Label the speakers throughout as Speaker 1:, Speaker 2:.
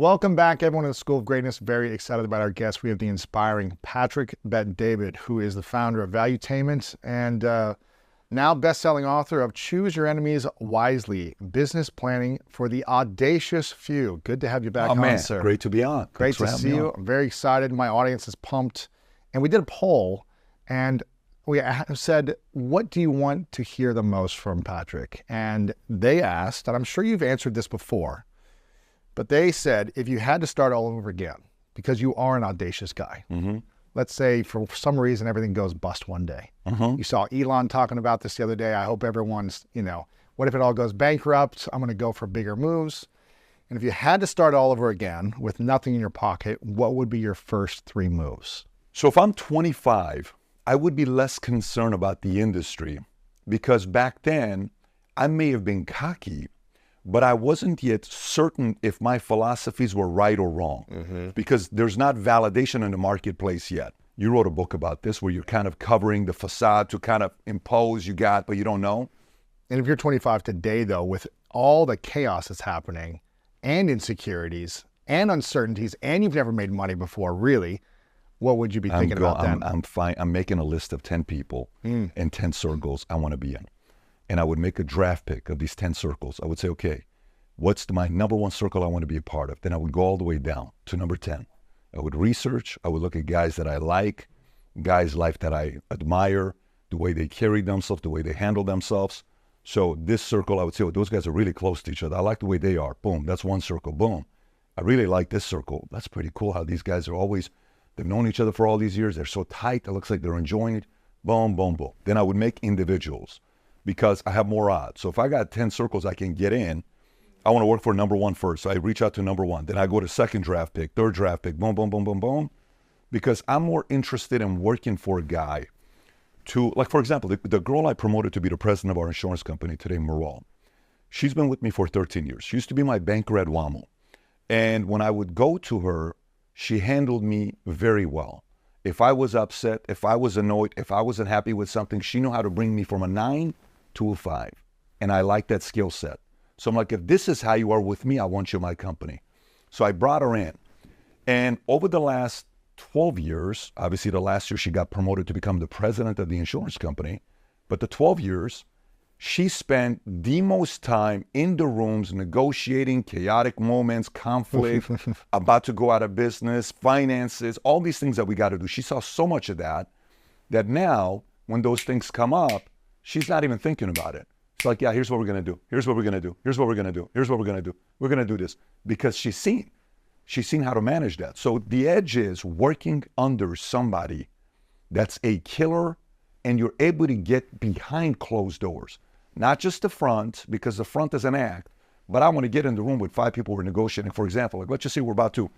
Speaker 1: Welcome back, everyone, to the School of Greatness. Very excited about our guest. We have the inspiring Patrick Bet-David, who is the founder of Valuetainment and now best-selling author of Choose Your Enemies Wisely, Business Planning for the Audacious Few. Good to have you back on, sir.
Speaker 2: Great to be on.
Speaker 1: Great to see you. I'm very excited. My audience is pumped. And we did a poll, and we said, what do you want to hear the most from Patrick? And they asked, and I'm sure you've answered this before, but they said, if you had to start all over again, because you are an audacious guy, let's say for some reason everything goes bust one day. You saw Elon talking about this the other day. I hope everyone's, what if it all goes bankrupt? I'm going to go for bigger moves. And if you had to start all over again with nothing in your pocket, what would be your first 3 moves?
Speaker 2: So if I'm 25, I would be less concerned about the industry because back then I may have been cocky, but I wasn't yet certain if my philosophies were right or wrong because there's not validation in the marketplace yet. You wrote a book about this where you're kind of covering the facade to kind of impose you got, but you don't know.
Speaker 1: And if you're 25 today, though, with all the chaos that's happening and insecurities and uncertainties, and you've never made money before, really, what would you be thinking about then?
Speaker 2: I'm fine. I'm making a list of 10 people and 10 circles I want to be in. And I would make a draft pick of these 10 circles. I would say, okay, what's my number 1 circle I want to be a part of? Then I would go all the way down to number 10. I would research. I would look at guys that I like, guys' life that I admire, the way they carry themselves, the way they handle themselves. So this circle, I would say, well, those guys are really close to each other. I like the way they are. Boom, that's 1 circle. Boom. I really like this circle. That's pretty cool how these guys are always, they've known each other for all these years. They're so tight. It looks like they're enjoying it. Boom, boom, boom. Then I would make individuals because I have more odds. So if I got 10 circles I can get in, I want to work for number 1 first. So I reach out to number 1. Then I go to second draft pick, third draft pick, boom, boom, boom, boom, boom. Because I'm more interested in working for a guy to, like, for example, the girl I promoted to be the president of our insurance company today, Maral, she's been with me for 13 years. She used to be my banker at WAMO. And when I would go to her, she handled me very well. If I was upset, if I was annoyed, if I wasn't happy with something, she knew how to bring me from a 9 to a 5. And I like that skill set. So I'm like, if this is how you are with me, I want you in my company. So I brought her in. And over the last 12 years, obviously the last year she got promoted to become the president of the insurance company. But the 12 years, she spent the most time in the rooms negotiating chaotic moments, conflict, about to go out of business, finances, all these things that we got to do. She saw so much of that now when those things come up, she's not even thinking about it. It's like, yeah, here's what we're going to do. Here's what we're going to do. Here's what we're going to do. Here's what we're going to do. We're going to do this because she's seen how to manage that. So the edge is working under somebody that's a killer and you're able to get behind closed doors. Not just the front, because the front is an act, but I want to get in the room with 5 people we're negotiating. For example, like, let's just say we're about to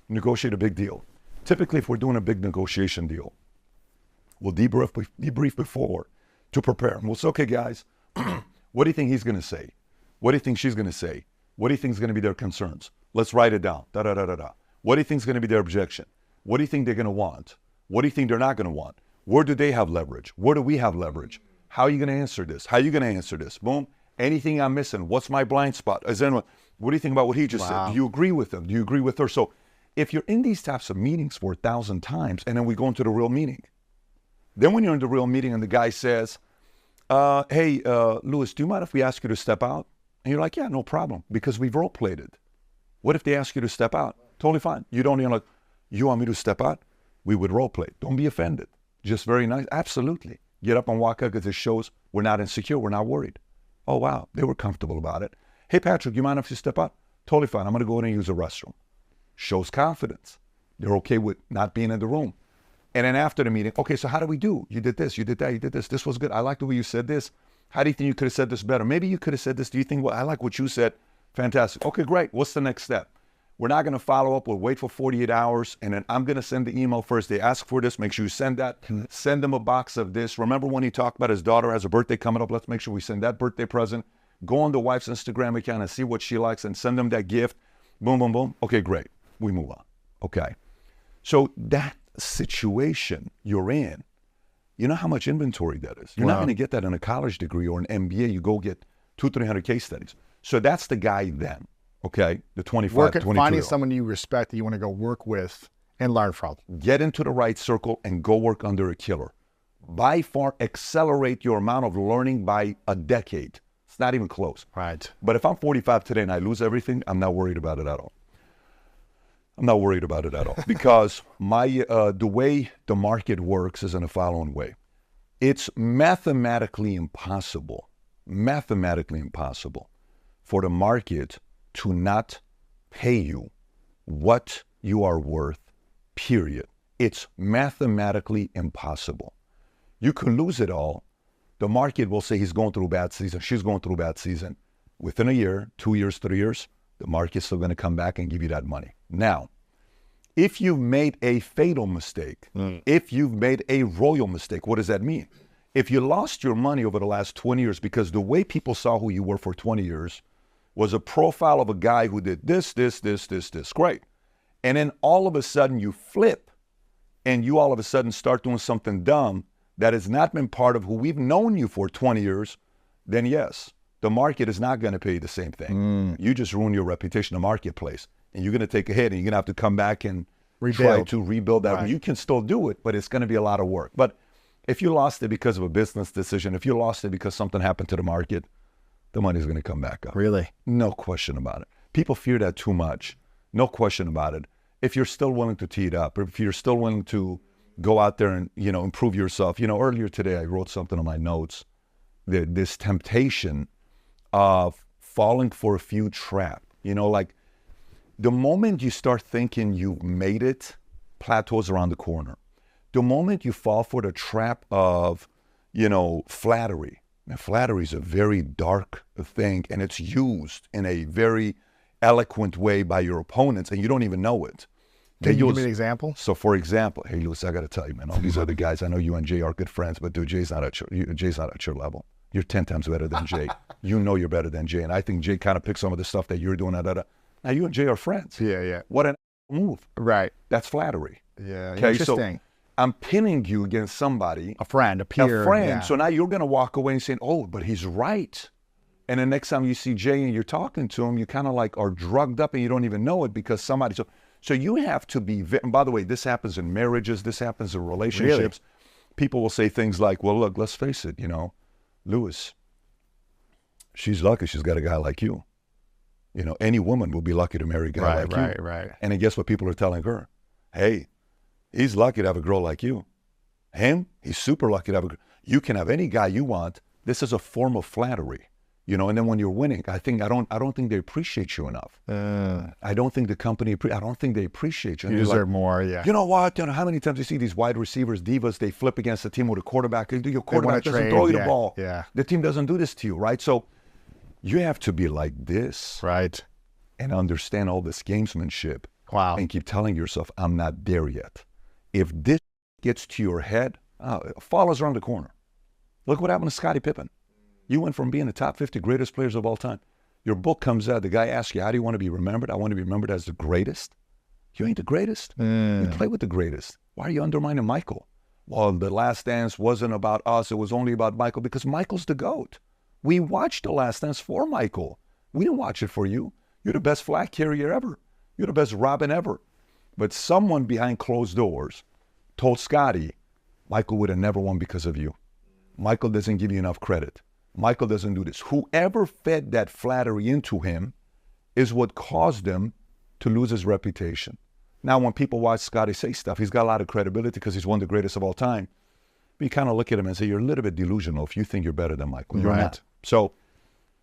Speaker 2: negotiate a big deal. Typically, if we're doing a big negotiation deal, we'll debrief before to prepare. And we'll say, okay, guys, what do you think he's going to say? What do you think she's going to say? What do you think is going to be their concerns? Let's write it down. Da-da-da-da-da. What do you think is going to be their objection? What do you think they're going to want? What do you think they're not going to want? Where do they have leverage? Where do we have leverage? How are you going to answer this? How are you going to answer this? Boom. Anything I'm missing? What's my blind spot? Is anyone, what do you think about what he just said? Do you agree with him? Do you agree with her? So if you're in these types of meetings for 1,000 times and then we go into the real meeting, then when you're in the real meeting and the guy says, hey, Louis, do you mind if we ask you to step out? And you're like, yeah, no problem, because we've role played it. What if they ask you to step out? Totally fine. You don't even like, you want me to step out? We would role play. Don't be offended. Just very nice. Absolutely. Get up and walk out because it shows we're not insecure. We're not worried. Oh, wow. They were comfortable about it. Hey, Patrick, you mind if you step out? Totally fine. I'm going to go in and use the restroom. Shows confidence. They're okay with not being in the room. And then after the meeting, okay, so how do we do? You did this, you did that, you did this. This was good. I like the way you said this. How do you think you could have said this better? Maybe you could have said this. Do you think, well, I like what you said. Fantastic. Okay, great. What's the next step? We're not going to follow up. We'll wait for 48 hours. And then I'm going to send the email first. They ask for this. Make sure you send that. Send them a box of this. Remember when he talked about his daughter has a birthday coming up? Let's make sure we send that birthday present. Go on the wife's Instagram account and see what she likes and send them that gift. Boom, boom, boom. Okay, great. We move on. Okay. So that situation you're in, you know how much inventory that is. You're not going to get that in a college degree or an MBA. You go get 200-300 case studies. So that's the guy then. Okay, the 25, 22
Speaker 1: finding someone you respect that you want to go work with and learn from.
Speaker 2: Get into the right circle and go work under a killer. By far, accelerate your amount of learning by a decade. It's not even close.
Speaker 1: Right.
Speaker 2: But if I'm 45 today and I lose everything, I'm not worried about it at all. I'm not worried about it at all because the way the market works is in the following way. It's mathematically impossible for the market to not pay you what you are worth, period. It's mathematically impossible. You can lose it all. The market will say he's going through a bad season, she's going through a bad season. Within a year, 2 years, 3 years, the market's still going to come back and give you that money. Now, if you've made a fatal mistake, if you've made a royal mistake, what does that mean? If you lost your money over the last 20 years because the way people saw who you were for 20 years was a profile of a guy who did this, great. And then all of a sudden you flip and you all of a sudden start doing something dumb that has not been part of who we've known you for 20 years, then yes, the market is not going to pay you the same thing. You just ruin your reputation in the marketplace. And you're going to take a hit and you're going to have to come back and try to rebuild that. Right. You can still do it, but it's going to be a lot of work. But if you lost it because of a business decision, if you lost it because something happened to the market, the money's going to come back up.
Speaker 1: Really?
Speaker 2: No question about it. People fear that too much. No question about it. If you're still willing to tee it up, or if you're still willing to go out there and, improve yourself. Earlier today, I wrote something on my notes. This temptation of falling for a few trap. Like the moment you start thinking you've made it, plateaus around the corner. The moment you fall for the trap of, flattery. Now, flattery is a very dark thing, and it's used in a very eloquent way by your opponents, and you don't even know it.
Speaker 1: Can you give me an example?
Speaker 2: So, for example, hey, Louis, I got to tell you, man, all these other guys, I know you and Jay are good friends, but dude, Jay's not at your level. You're 10 times better than Jay. You know you're better than Jay, and I think Jay kind of picked some of the stuff that you're doing. Now, you and Jay are friends.
Speaker 1: Yeah.
Speaker 2: What an move.
Speaker 1: Right.
Speaker 2: That's flattery.
Speaker 1: Yeah,
Speaker 2: okay,
Speaker 1: interesting.
Speaker 2: So I'm pinning you against somebody.
Speaker 1: A friend, a peer.
Speaker 2: A friend.
Speaker 1: Yeah.
Speaker 2: So now you're going to walk away and say, oh, but he's right. And the next time you see Jay and you're talking to him, you kind of like are drugged up and you don't even know it because somebody. So you have to be, and by the way, this happens in marriages, this happens in relationships. Really? People will say things like, well, look, let's face it, Louis, she's lucky she's got a guy like you. Any woman will be lucky to marry a guy like you.
Speaker 1: Right.
Speaker 2: And then guess what people are telling her? Hey, he's lucky to have a girl like you. Him, he's super lucky to have a girl. You can have any guy you want. This is a form of flattery. And then when you're winning, I don't think they appreciate you enough. I don't think the company, I don't think they appreciate you.
Speaker 1: You deserve more, yeah.
Speaker 2: You know what? How many times you see these wide receivers, divas, they flip against the team with a quarterback. Your quarterback doesn't throw you the ball.
Speaker 1: Yeah.
Speaker 2: The team doesn't do this to you, right? So you have to be like this.
Speaker 1: Right.
Speaker 2: And understand all this gamesmanship.
Speaker 1: Wow.
Speaker 2: And keep telling yourself, I'm not there yet. If this gets to your head, fall is around the corner. Look what happened to Scottie Pippen. You went from being the top 50 greatest players of all time. Your book comes out, the guy asks you, how do you want to be remembered? I want to be remembered as the greatest. You ain't the greatest. You play with the greatest. Why are you undermining Michael? Well, The Last Dance wasn't about us. It was only about Michael because Michael's the GOAT. We watched The Last Dance for Michael. We didn't watch it for you. You're the best flag carrier ever. You're the best Robin ever. But someone behind closed doors told Scottie, Michael would have never won because of you. Michael doesn't give you enough credit. Michael doesn't do this. Whoever fed that flattery into him is what caused him to lose his reputation. Now, when people watch Scottie say stuff, he's got a lot of credibility because he's one of the greatest of all time. But you kind of look at him and say, you're a little bit delusional if you think you're better than Michael. You're not. So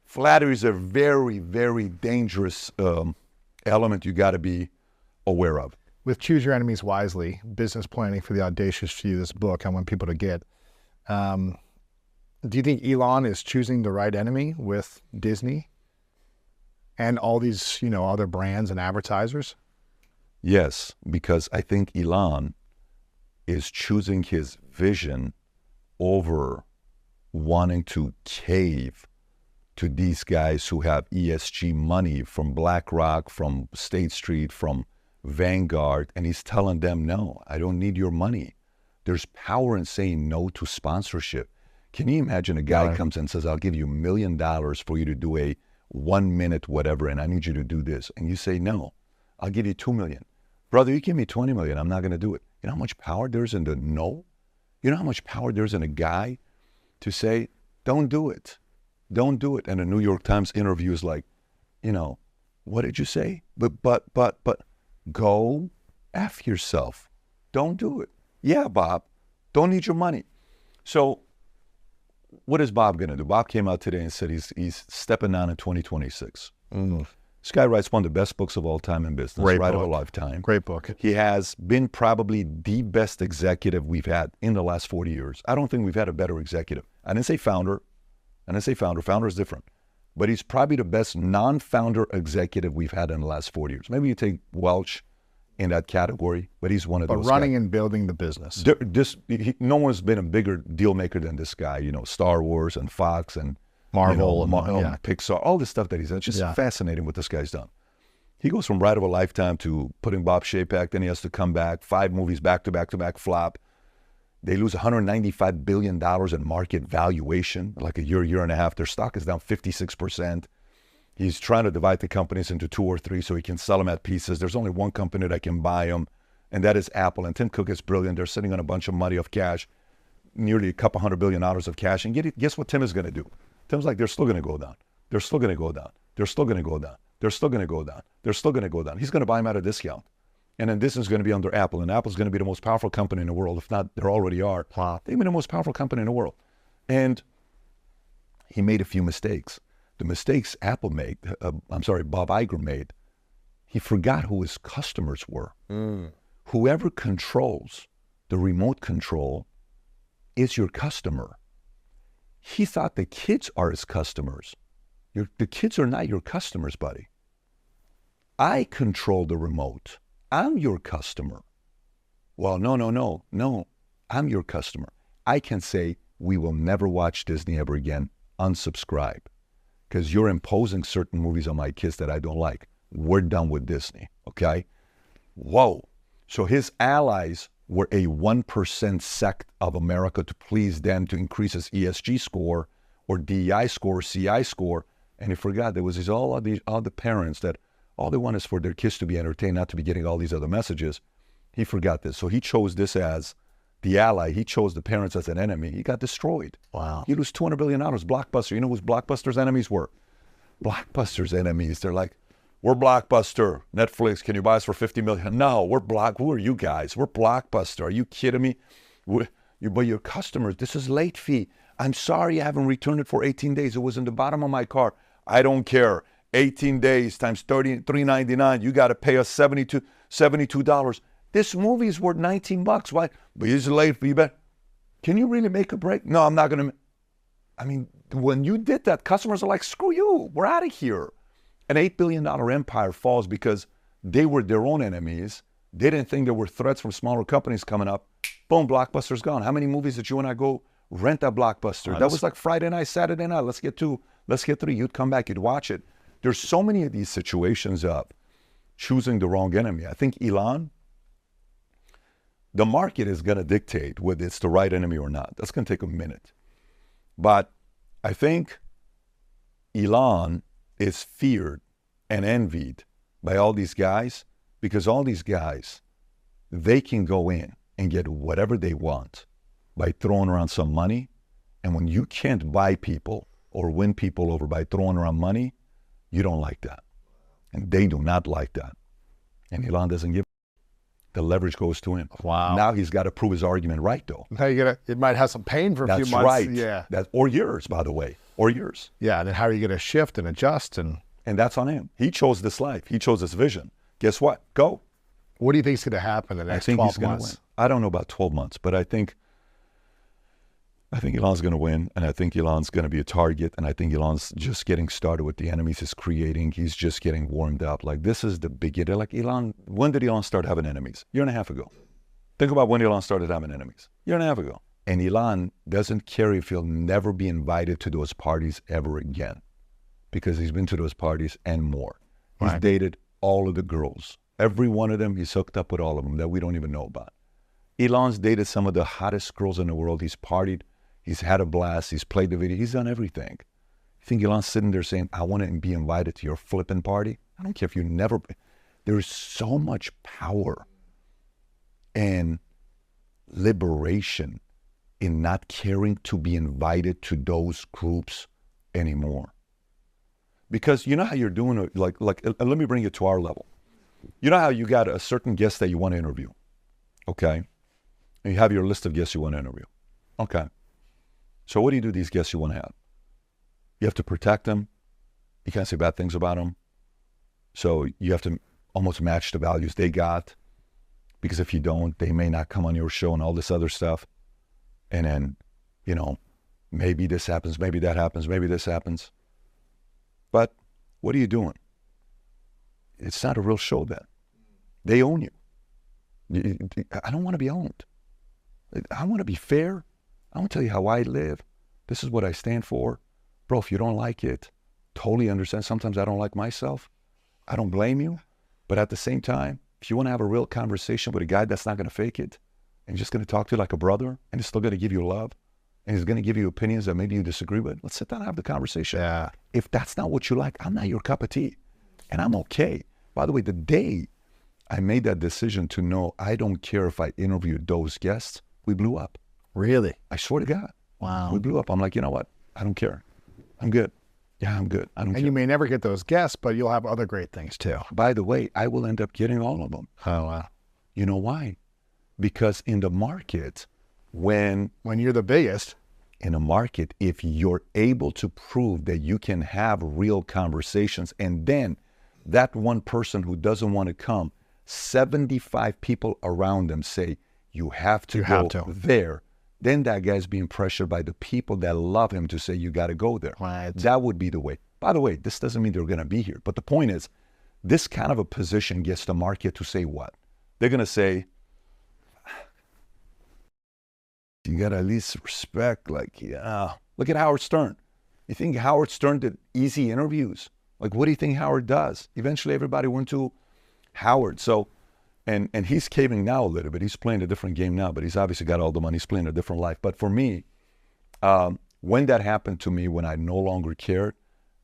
Speaker 2: flattery is a very, very dangerous element you got to be aware of.
Speaker 1: With Choose Your Enemies Wisely, Business Planning for the Audacious Few, this book I want people to get. Do you think Elon is choosing the right enemy with Disney and all these, other brands and advertisers?
Speaker 2: Yes, because I think Elon is choosing his vision over wanting to cave to these guys who have ESG money from BlackRock, from State Street, from Vanguard, and he's telling them, no, I don't need your money. There's power in saying no to sponsorship. Can you imagine a guy comes and says, I'll give you $1 million for you to do a 1 minute, whatever, and I need you to do this. And you say, no, I'll give you 2 million. Brother, you give me 20 million, I'm not going to do it. You know how much power there's in the no? You know how much power there's in a guy to say, don't do it. Don't do it. And a New York Times interview is like, you know, what did you say? But, go F yourself. Don't do it. Yeah, Bob, don't need your money. So what is Bob going to do? Bob came out today and said he's stepping down in 2026. This guy writes one of the best books of all time in business,
Speaker 1: Great
Speaker 2: Ride of a
Speaker 1: book.
Speaker 2: Lifetime.
Speaker 1: Great book.
Speaker 2: He has been probably the best executive we've had in the last 40 years. I don't think we've had a better executive. I didn't say founder. Founder is different. But he's probably the best non-founder executive we've had in the last 40 years. Maybe you take Welch in that category, but he's one of those
Speaker 1: But running
Speaker 2: guys.
Speaker 1: and building the business.
Speaker 2: No one's been a bigger deal maker than this guy. You know, Star Wars and Fox and
Speaker 1: Marvel and
Speaker 2: Pixar, all this stuff that he's done. It's just fascinating what this guy's done. He goes from Ride of a Lifetime to putting Bob Chapek, then he has to come back, 5 movies back to back flop. They lose $195 billion in market valuation, like a year and a half. Their stock is down 56%. He's trying to divide the companies into 2 or 3 so he can sell them at pieces. There's only one company that can buy them, and that is Apple. And Tim Cook is brilliant. They're sitting on a bunch of money of cash, nearly $200 billion of cash. And guess what Tim is going to do? Tim's like, they're still going to go down. They're still going to go down. They're still going to go down. They're still going to go down. They're still going to go down. He's going to buy them at a discount. And then this is going to be under Apple. And Apple's going to be the most powerful company in the world. If not, they already are.
Speaker 1: Wow.
Speaker 2: They've been the most powerful company in the world. And he made a few mistakes. The mistakes Bob Iger made, he forgot who his customers were. Whoever controls the remote control is your customer. He thought the kids are his customers. The kids are not your customers, buddy. I control the remote. I'm your customer. Well, no. I'm your customer. I can say, we will never watch Disney ever again. Unsubscribe. Because you're imposing certain movies on my kids that I don't like. We're done with Disney, okay? Whoa. So his allies were a 1% sect of America to please them, to increase his ESG score or DEI score, CI score. And he forgot there was all the parents that all they want is for their kids to be entertained, not to be getting all these other messages. He forgot this. So he chose this as the ally. He chose the parents as an enemy. He got destroyed.
Speaker 1: Wow.
Speaker 2: He lose $200 billion. Blockbuster. You know who Blockbuster's enemies were? Blockbuster's enemies. They're like, we're Blockbuster. Netflix, can you buy us for $50 million? No, who are you guys? We're Blockbuster. Are you kidding me? But your customers, this is late fee. I'm sorry I haven't returned it for 18 days. It was in the bottom of my car. I don't care. 18 days times $3.99. You got to pay us $72. This movie is worth $19. Why? But it's late fee. Can you really make a break? No, I'm not going to. I mean, when you did that, customers are like, screw you. We're out of here. An $8 billion empire falls because they were their own enemies. They didn't think there were threats from smaller companies coming up. Boom, Blockbuster's gone. How many movies did you and I go rent at Blockbuster? That was like Friday night, Saturday night. Let's get 2, let's get 3. You'd come back, you'd watch it. There's so many of these situations of choosing the wrong enemy. I think Elon, the market is going to dictate whether it's the right enemy or not. That's going to take a minute. But I think Elon is feared and envied by all these guys because all these guys, they can go in and get whatever they want by throwing around some money. And when you can't buy people or win people over by throwing around money, you don't like that. And they do not like that. And Elon doesn't give. The leverage goes to him.
Speaker 1: Wow.
Speaker 2: Now he's got to prove his argument right, though.
Speaker 1: Now it might have some pain for a few
Speaker 2: That's
Speaker 1: months.
Speaker 2: right.
Speaker 1: Yeah.
Speaker 2: Or years, by the way. Or years.
Speaker 1: Yeah. And then how are you going to shift and adjust? And
Speaker 2: that's on him. He chose this life. He chose this vision. Guess what? Go.
Speaker 1: what do you think is going to happen in the next 12 months?
Speaker 2: Win. I don't know about 12 months, but I think Elon's going to win, and I think Elon's going to be a target, and I think Elon's just getting started with the enemies he's creating. He's just getting warmed up. Like, this is the beginning. Like, Elon, when did Elon start having enemies? A year and a half ago. Think about when Elon started having enemies. A year and a half ago. And Elon doesn't care if he'll never be invited to those parties ever again, because he's been to those parties and more. He's dated all of the girls. Every one of them, he's hooked up with all of them that we don't even know about. Elon's dated some of the hottest girls in the world. He's partied. He's had a blast. He's played the video. He's done everything. think Elon's sitting there saying, I want to be invited to your flipping party? I don't care if you never. There's so much power and liberation in not caring to be invited to those groups anymore. Because you know how you're doing, like let me bring it to our level. You know how you got a certain guest that you want to interview, okay? And you have your list of guests you want to interview. Okay. So what do you do with these guests you want to have? You have to protect them. You can't say bad things about them. So you have to almost match the values they got. Because if you don't, they may not come on your show and all this other stuff. And then, you know, maybe this happens, maybe that happens, maybe this happens. But what are you doing? It's not a real show then. They own you. I don't want to be owned. I want to be fair. I want to tell you how I live. This is what I stand for. Bro, if you don't like it, totally understand. Sometimes I don't like myself. I don't blame you. But at the same time, if you want to have a real conversation with a guy that's not going to fake it and just going to talk to you like a brother and he's still going to give you love and he's going to give you opinions that maybe you disagree with, let's sit down and have the conversation.
Speaker 1: Yeah.
Speaker 2: If that's not what you like, I'm not your cup of tea. And I'm okay. By the way, the day I made that decision to know I don't care if I interviewed those guests, we blew up.
Speaker 1: Really?
Speaker 2: I swear to God.
Speaker 1: Wow.
Speaker 2: We blew up. I'm like, you know what? I don't care. I'm good. Yeah, I'm good. I don't care.
Speaker 1: And you may never get those guests, but you'll have other great things too.
Speaker 2: By the way, I will end up getting all of them.
Speaker 1: Oh, wow.
Speaker 2: You know why? Because in the market, when
Speaker 1: you're the biggest,
Speaker 2: in a market, if you're able to prove that you can have real conversations, and then that one person who doesn't want to come, 75 people around them say, you have to go there, then that guy's being pressured by the people that love him to say, you got to go there.
Speaker 1: Right.
Speaker 2: That would be the way. By the way, this doesn't mean they're going to be here. But the point is, this kind of a position gets the market to say what? They're going to say, you got to at least respect, like, yeah. Look at Howard Stern. You think Howard Stern did easy interviews? Like, what do you think Howard does? Eventually, everybody went to Howard. So, and he's caving now a little bit. He's playing a different game now, but he's obviously got all the money. He's playing a different life. But for me, when that happened to me, when I no longer cared,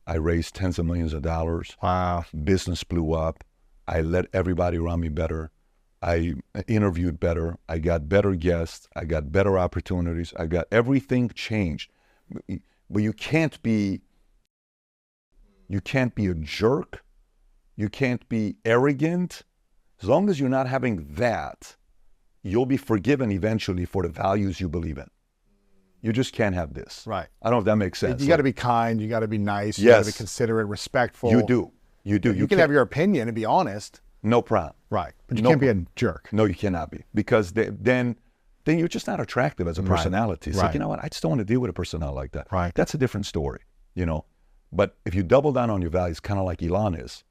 Speaker 2: I raised tens of millions of dollars.
Speaker 1: Wow.
Speaker 2: Business blew up. I let everybody around me better. I interviewed better. I got better guests. I got better opportunities. I got everything changed. But you can't be a jerk. You can't be arrogant. As long as you're not having that, you'll be forgiven eventually for the values you believe in. You just can't have this.
Speaker 1: Right.
Speaker 2: I don't know if that makes sense.
Speaker 1: You got to be kind. You got to be nice. You
Speaker 2: Yes.
Speaker 1: got to be considerate, respectful.
Speaker 2: You do. You do.
Speaker 1: You can have your opinion and be honest.
Speaker 2: No problem.
Speaker 1: Right. But you
Speaker 2: No
Speaker 1: can't be a jerk.
Speaker 2: No, you cannot be. Because then you're just not attractive as a personality. It's like, you know what? I just don't want to deal with a personality like that.
Speaker 1: Right.
Speaker 2: That's a different story, you know. But if you double down on your values, kind of like Elon is,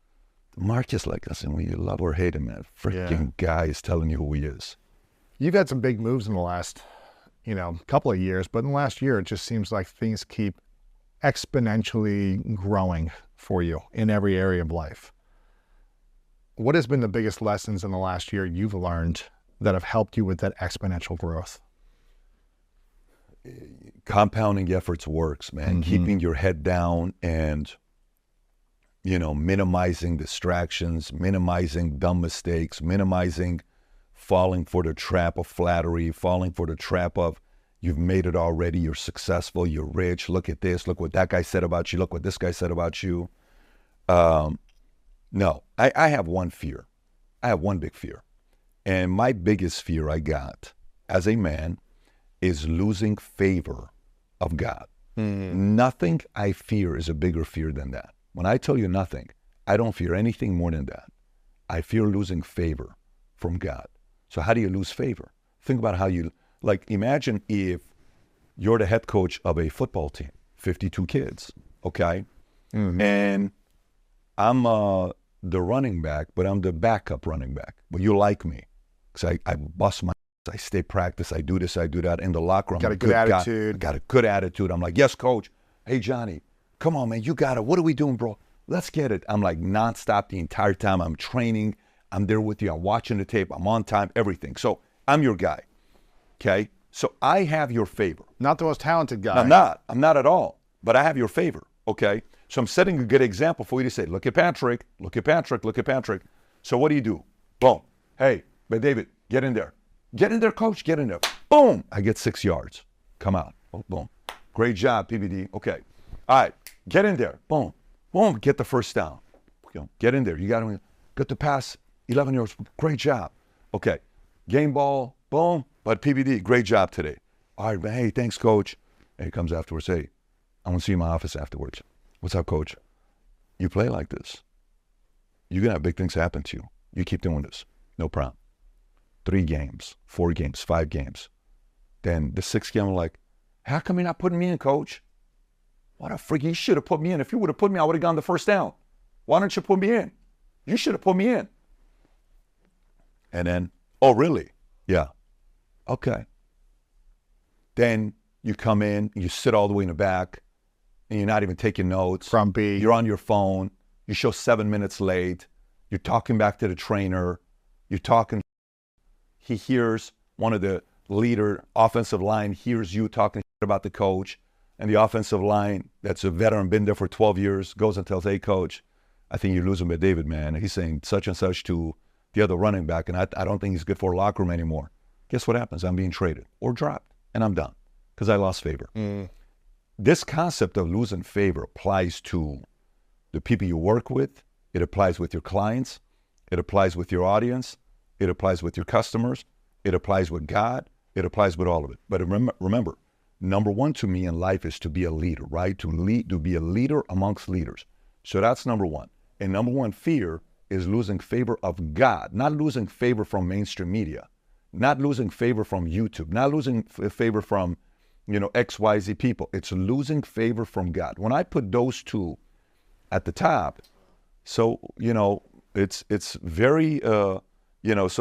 Speaker 2: the market's like, listen, when you love or hate him, that freaking guy is telling you who he is.
Speaker 1: You've had some big moves in the last, couple of years, but in the last year, it just seems like things keep exponentially growing for you in every area of life. What has been the biggest lessons in the last year you've learned that have helped you with that exponential growth?
Speaker 2: Compounding efforts works, man.
Speaker 1: Mm-hmm.
Speaker 2: Keeping your head down and, minimizing distractions, minimizing dumb mistakes, minimizing falling for the trap of flattery, falling for the trap of you've made it already, you're successful, you're rich, look at this, look what that guy said about you, look what this guy said about you. No, I have one fear. I have one big fear. And my biggest fear I got as a man is losing favor of God. Mm-hmm. Nothing I fear is a bigger fear than that. When I tell you nothing, I don't fear anything more than that. I fear losing favor from God. So how do you lose favor? Think about how imagine if you're the head coach of a football team, 52 kids, okay? Mm-hmm. And I'm the running back, but I'm the backup running back. But you like me because I bust my ass. I stay practice. I do this, I do that. In the locker room,
Speaker 1: got a good attitude.
Speaker 2: I got a good attitude. I'm like, yes, coach. Hey, Johnny, come on, man. You got it. What are we doing, bro? Let's get it. I'm like nonstop the entire time. I'm training. I'm there with you. I'm watching the tape. I'm on time, everything. So I'm your guy, okay? So I have your favor.
Speaker 1: Not the most talented guy.
Speaker 2: I'm not at all. But I have your favor. Okay? So I'm setting a good example for you to say, look at Patrick, look at Patrick, look at Patrick. So what do? Boom. Hey, but David, get in there. Get in there, coach, get in there. Boom. I get 6 yards. Come out. Oh, boom. Great job, PBD. Okay. All right. Get in there. Boom. Boom. Get the first down. Get in there. You got to get the pass. 11 yards. Great job. Okay. Game ball. Boom. But PBD, great job today. All right, man. Hey, thanks, coach. And he comes afterwards. Hey, I want to see you in my office afterwards. What's up, coach? You play like this. You're going to have big things happen to you. You keep doing this. No problem. 3 games, 4 games, 5 games. Then the 6th game, I'm like, how come you're not putting me in, coach? What a freak. You should have put me in. If you would have put me, I would have gone the first down. Why don't you put me in? You should have put me in. And then, oh, really? Yeah. Okay. Then you come in, you sit all the way in the back, and you're not even taking notes.
Speaker 1: Grumpy.
Speaker 2: You're on your phone. You show 7 minutes late. You're talking back to the trainer. You're talking. He hears one of the leader, offensive line, hears you talking about the coach. And the offensive line, that's a veteran, been there for 12 years, goes and tells, hey, coach, I think you're losing with David, man. He's saying such and such to the other running back, and I don't think he's good for a locker room anymore. Guess what happens? I'm being traded or dropped, and I'm done because I lost favor. This concept of losing favor applies to the people you work with. It applies with your clients. It applies with your audience. It applies with your customers. It applies with God. It applies with all of it. But remember, number one to me in life is to be a leader, right? To be a leader amongst leaders. So that's number one. And number one fear is losing favor of God, not losing favor from mainstream media, not losing favor from YouTube, not losing favor from, XYZ people. It's losing favor from God. When I put those two at the top, so, it's very, so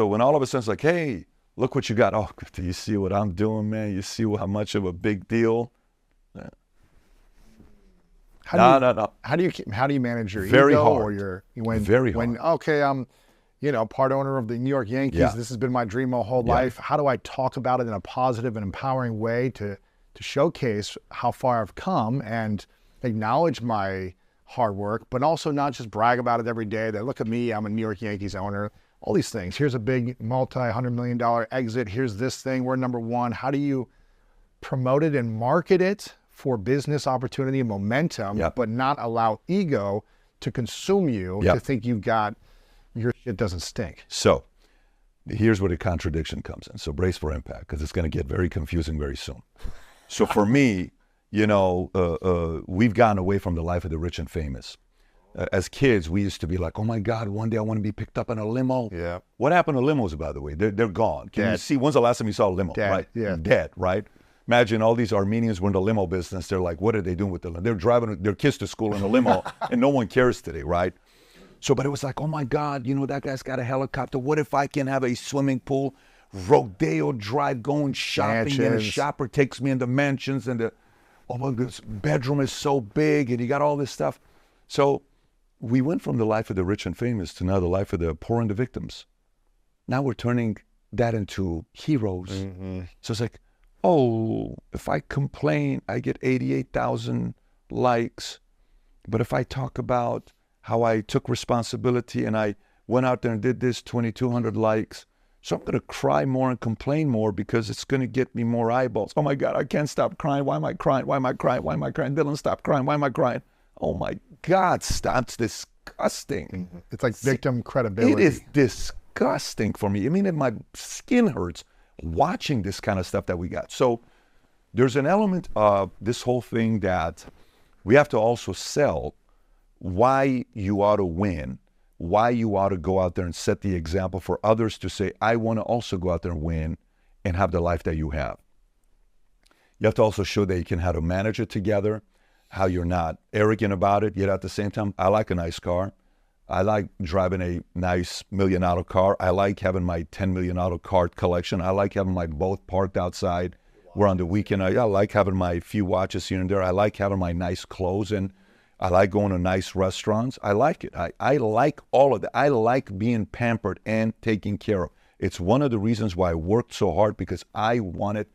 Speaker 2: when all of a sudden it's like, hey, look what you got. Oh, do you see what I'm doing, man? You see how much of a big deal? No.
Speaker 1: How do you manage your
Speaker 2: Very
Speaker 1: ego
Speaker 2: hard.
Speaker 1: or your
Speaker 2: Very hard.
Speaker 1: Okay, I'm part owner of the New York Yankees.
Speaker 2: Yeah.
Speaker 1: This has been my dream my whole
Speaker 2: Yeah.
Speaker 1: life. How do I talk about it in a positive and empowering way to showcase how far I've come and acknowledge my hard work, but also not just brag about it every day that look at me, I'm a New York Yankees owner. All these things. Here's a big multi-$100 million exit. Here's this thing. We're number one. How do you promote it and market it for business opportunity and momentum,
Speaker 2: Yep.
Speaker 1: but not allow ego to consume you
Speaker 2: Yep.
Speaker 1: to think you've got your shit doesn't stink?
Speaker 2: So here's where the contradiction comes in. So brace for impact because it's going to get very confusing very soon. So for me, we've gotten away from the life of the rich and famous. As kids, we used to be like, oh my God, one day I want to be picked up in a limo.
Speaker 1: Yeah.
Speaker 2: What happened to limos, by the way? They're gone. Can you
Speaker 1: Dead.
Speaker 2: see, when's the last time you saw a limo?
Speaker 1: Dead,
Speaker 2: Right?
Speaker 1: yeah.
Speaker 2: Dead, right? Imagine all these Armenians were in the limo business. They're like, what are they doing with the limo? They're driving their kids to school in a limo and no one cares today, right? So, but it was like, oh my God, that guy's got a helicopter. What if I can have a swimming pool, Rodeo Drive, going shopping, and a
Speaker 1: Mansions.
Speaker 2: shopper takes me into mansions and this bedroom is so big and you got all this stuff. So we went from the life of the rich and famous to now the life of the poor and the victims. Now we're turning that into heroes.
Speaker 1: Mm-hmm.
Speaker 2: So it's like, oh, if I complain, I get 88,000 likes. But if I talk about how I took responsibility and I went out there and did this, 2,200 likes. So I'm going to cry more and complain more because it's going to get me more eyeballs. Oh my God, I can't stop crying. Why am I crying? Why am I crying? Why am I crying? Dylan, stop crying. Why am I crying? Oh my God, stop. It's disgusting.
Speaker 1: It's like victim credibility.
Speaker 2: It is disgusting for me. I mean, my skin hurts watching this kind of stuff that we got. So there's an element of this whole thing that we have to also sell why you ought to win, why you ought to go out there and set the example for others to say, I want to also go out there and win and have the life that you have. You have to also show that you can how to manage it together, how you're not arrogant about it, yet at the same time, I like a nice car. I like driving a nice $1 million car. I like having my $10 million car collection. I like having my boat parked outside. Where on the weekend, I like having my few watches here and there. I like having my nice clothes, and I like going to nice restaurants. I like it. I like all of that. I like being pampered and taken care of. It's one of the reasons why I worked so hard, because I wanted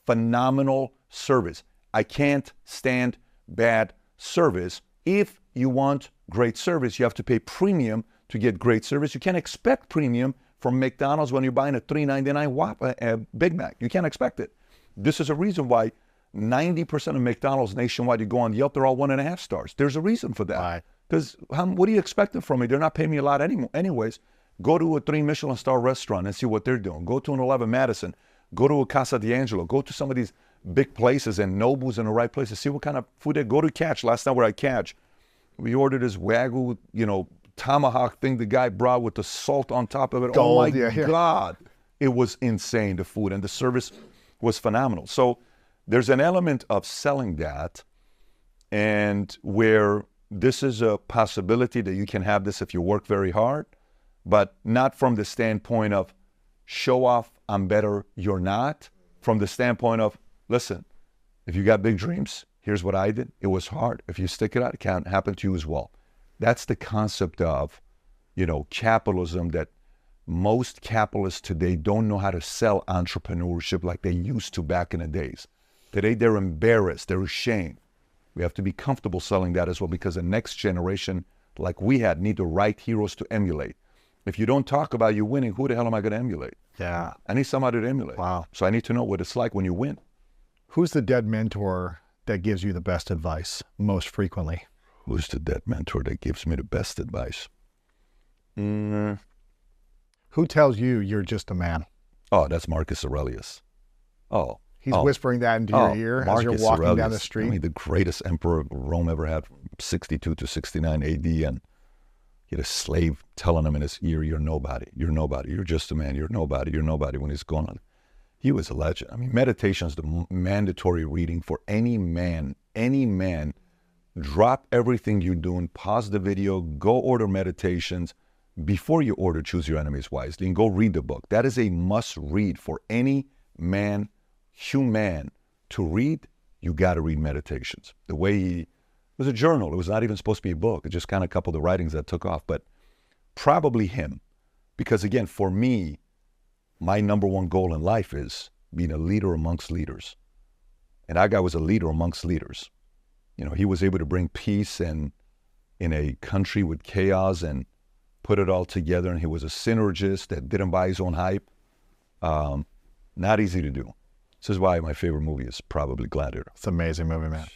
Speaker 2: phenomenal service. I can't stand bad service. If you want great service, you have to pay premium to get great service. You can't expect premium from McDonald's when you're buying a $3.99 Big Mac. You can't expect it. This is a reason why 90% of McDonald's nationwide, you go on Yelp, they're all 1.5 stars. There's a reason for that. Because what do you expect from me? They're not paying me a lot anyways. Go to a 3 Michelin star restaurant and see what they're doing. Go to an 11 Madison. Go to a Casa D'Angelo. Go to some of these big places and Nobu's in the right places. See what kind of food they go to Catch. Last night we're at Catch. We ordered this Wagyu, tomahawk thing the guy brought with the salt on top of it.
Speaker 1: Gold,
Speaker 2: oh my God. It was insane, the food, and the service was phenomenal. So there's an element of selling that, and where this is a possibility that you can have this if you work very hard, but not from the standpoint of show off, I'm better, you're not. From the standpoint of, listen, if you got big dreams, here's what I did. It was hard. If you stick it out, it can happen to you as well. That's the concept of, capitalism, that most capitalists today don't know how to sell entrepreneurship like they used to back in the days. Today, they're embarrassed. They're ashamed. We have to be comfortable selling that as well, because the next generation, like we had, need the right heroes to emulate. If you don't talk about you winning, who the hell am I going to emulate?
Speaker 1: Yeah.
Speaker 2: I need somebody to emulate.
Speaker 1: Wow.
Speaker 2: So I need to know what it's like when you win.
Speaker 1: Who's the dead mentor that gives you the best advice most frequently?
Speaker 2: Who's the dead mentor that gives me the best advice?
Speaker 1: Who tells you you're just a man?
Speaker 2: Oh, that's Marcus Aurelius. Oh.
Speaker 1: He's whispering that into your ear as you're walking down the street?
Speaker 2: I mean, the greatest emperor Rome ever had, from 62 to 69 AD, and he had a slave telling him in his ear, you're nobody, you're nobody, you're just a man, you're nobody, you're nobody, when he's going on. He was a legend. I mean, meditation is the mandatory reading for any man. Any man, drop everything you're doing, pause the video, go order meditations. Before you order Choose Your Enemies Wisely, and go read the book. That is a must read for any man, human, to read. You got to read Meditations. The way it was a journal. It was not even supposed to be a book. It just kind of a couple of the writings that took off, but probably him. Because again, for me, my number one goal in life is being a leader amongst leaders. And that guy was a leader amongst leaders. He was able to bring peace in a country with chaos and put it all together. And he was a synergist that didn't buy his own hype. Not easy to do. This is why my favorite movie is probably Gladiator.
Speaker 1: It's an amazing movie, man.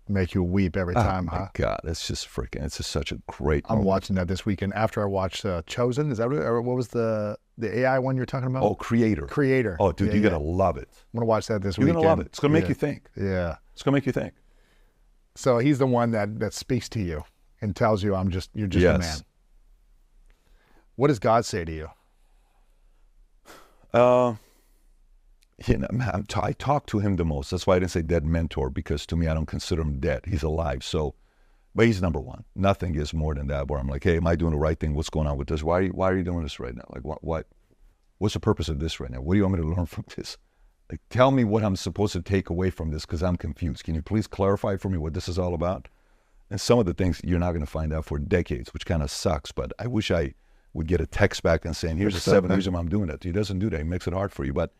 Speaker 1: Make you weep every time,
Speaker 2: huh? Oh, my God. It's just it's just such a great
Speaker 1: I'm
Speaker 2: movie.
Speaker 1: watching that this weekend after I watched Chosen. Is that what was the AI one you're talking about?
Speaker 2: Oh, Creator.
Speaker 1: Creator.
Speaker 2: Oh, dude, you're going to love it.
Speaker 1: I'm going to watch that this weekend.
Speaker 2: You're going to love it. It's going to make you think.
Speaker 1: Yeah.
Speaker 2: It's going to make you think.
Speaker 1: So he's the one that speaks to you and tells you you're just a man. What does God say to you?
Speaker 2: I talk to him the most. That's why I didn't say dead mentor, because to me, I don't consider him dead. He's alive. So, but he's number one. Nothing is more than that, where I'm like, hey, am I doing the right thing? What's going on with this? Why are you doing this right now? Like, what's the purpose of this right now? What do you want me to learn from this? Like, tell me what I'm supposed to take away from this, because I'm confused. Can you please clarify for me what this is all about? And some of the things you're not going to find out for decades, which kind of sucks. But I wish I would get a text back and saying, here's the 7 reasons I'm doing it. He doesn't do that. He makes it hard for you. But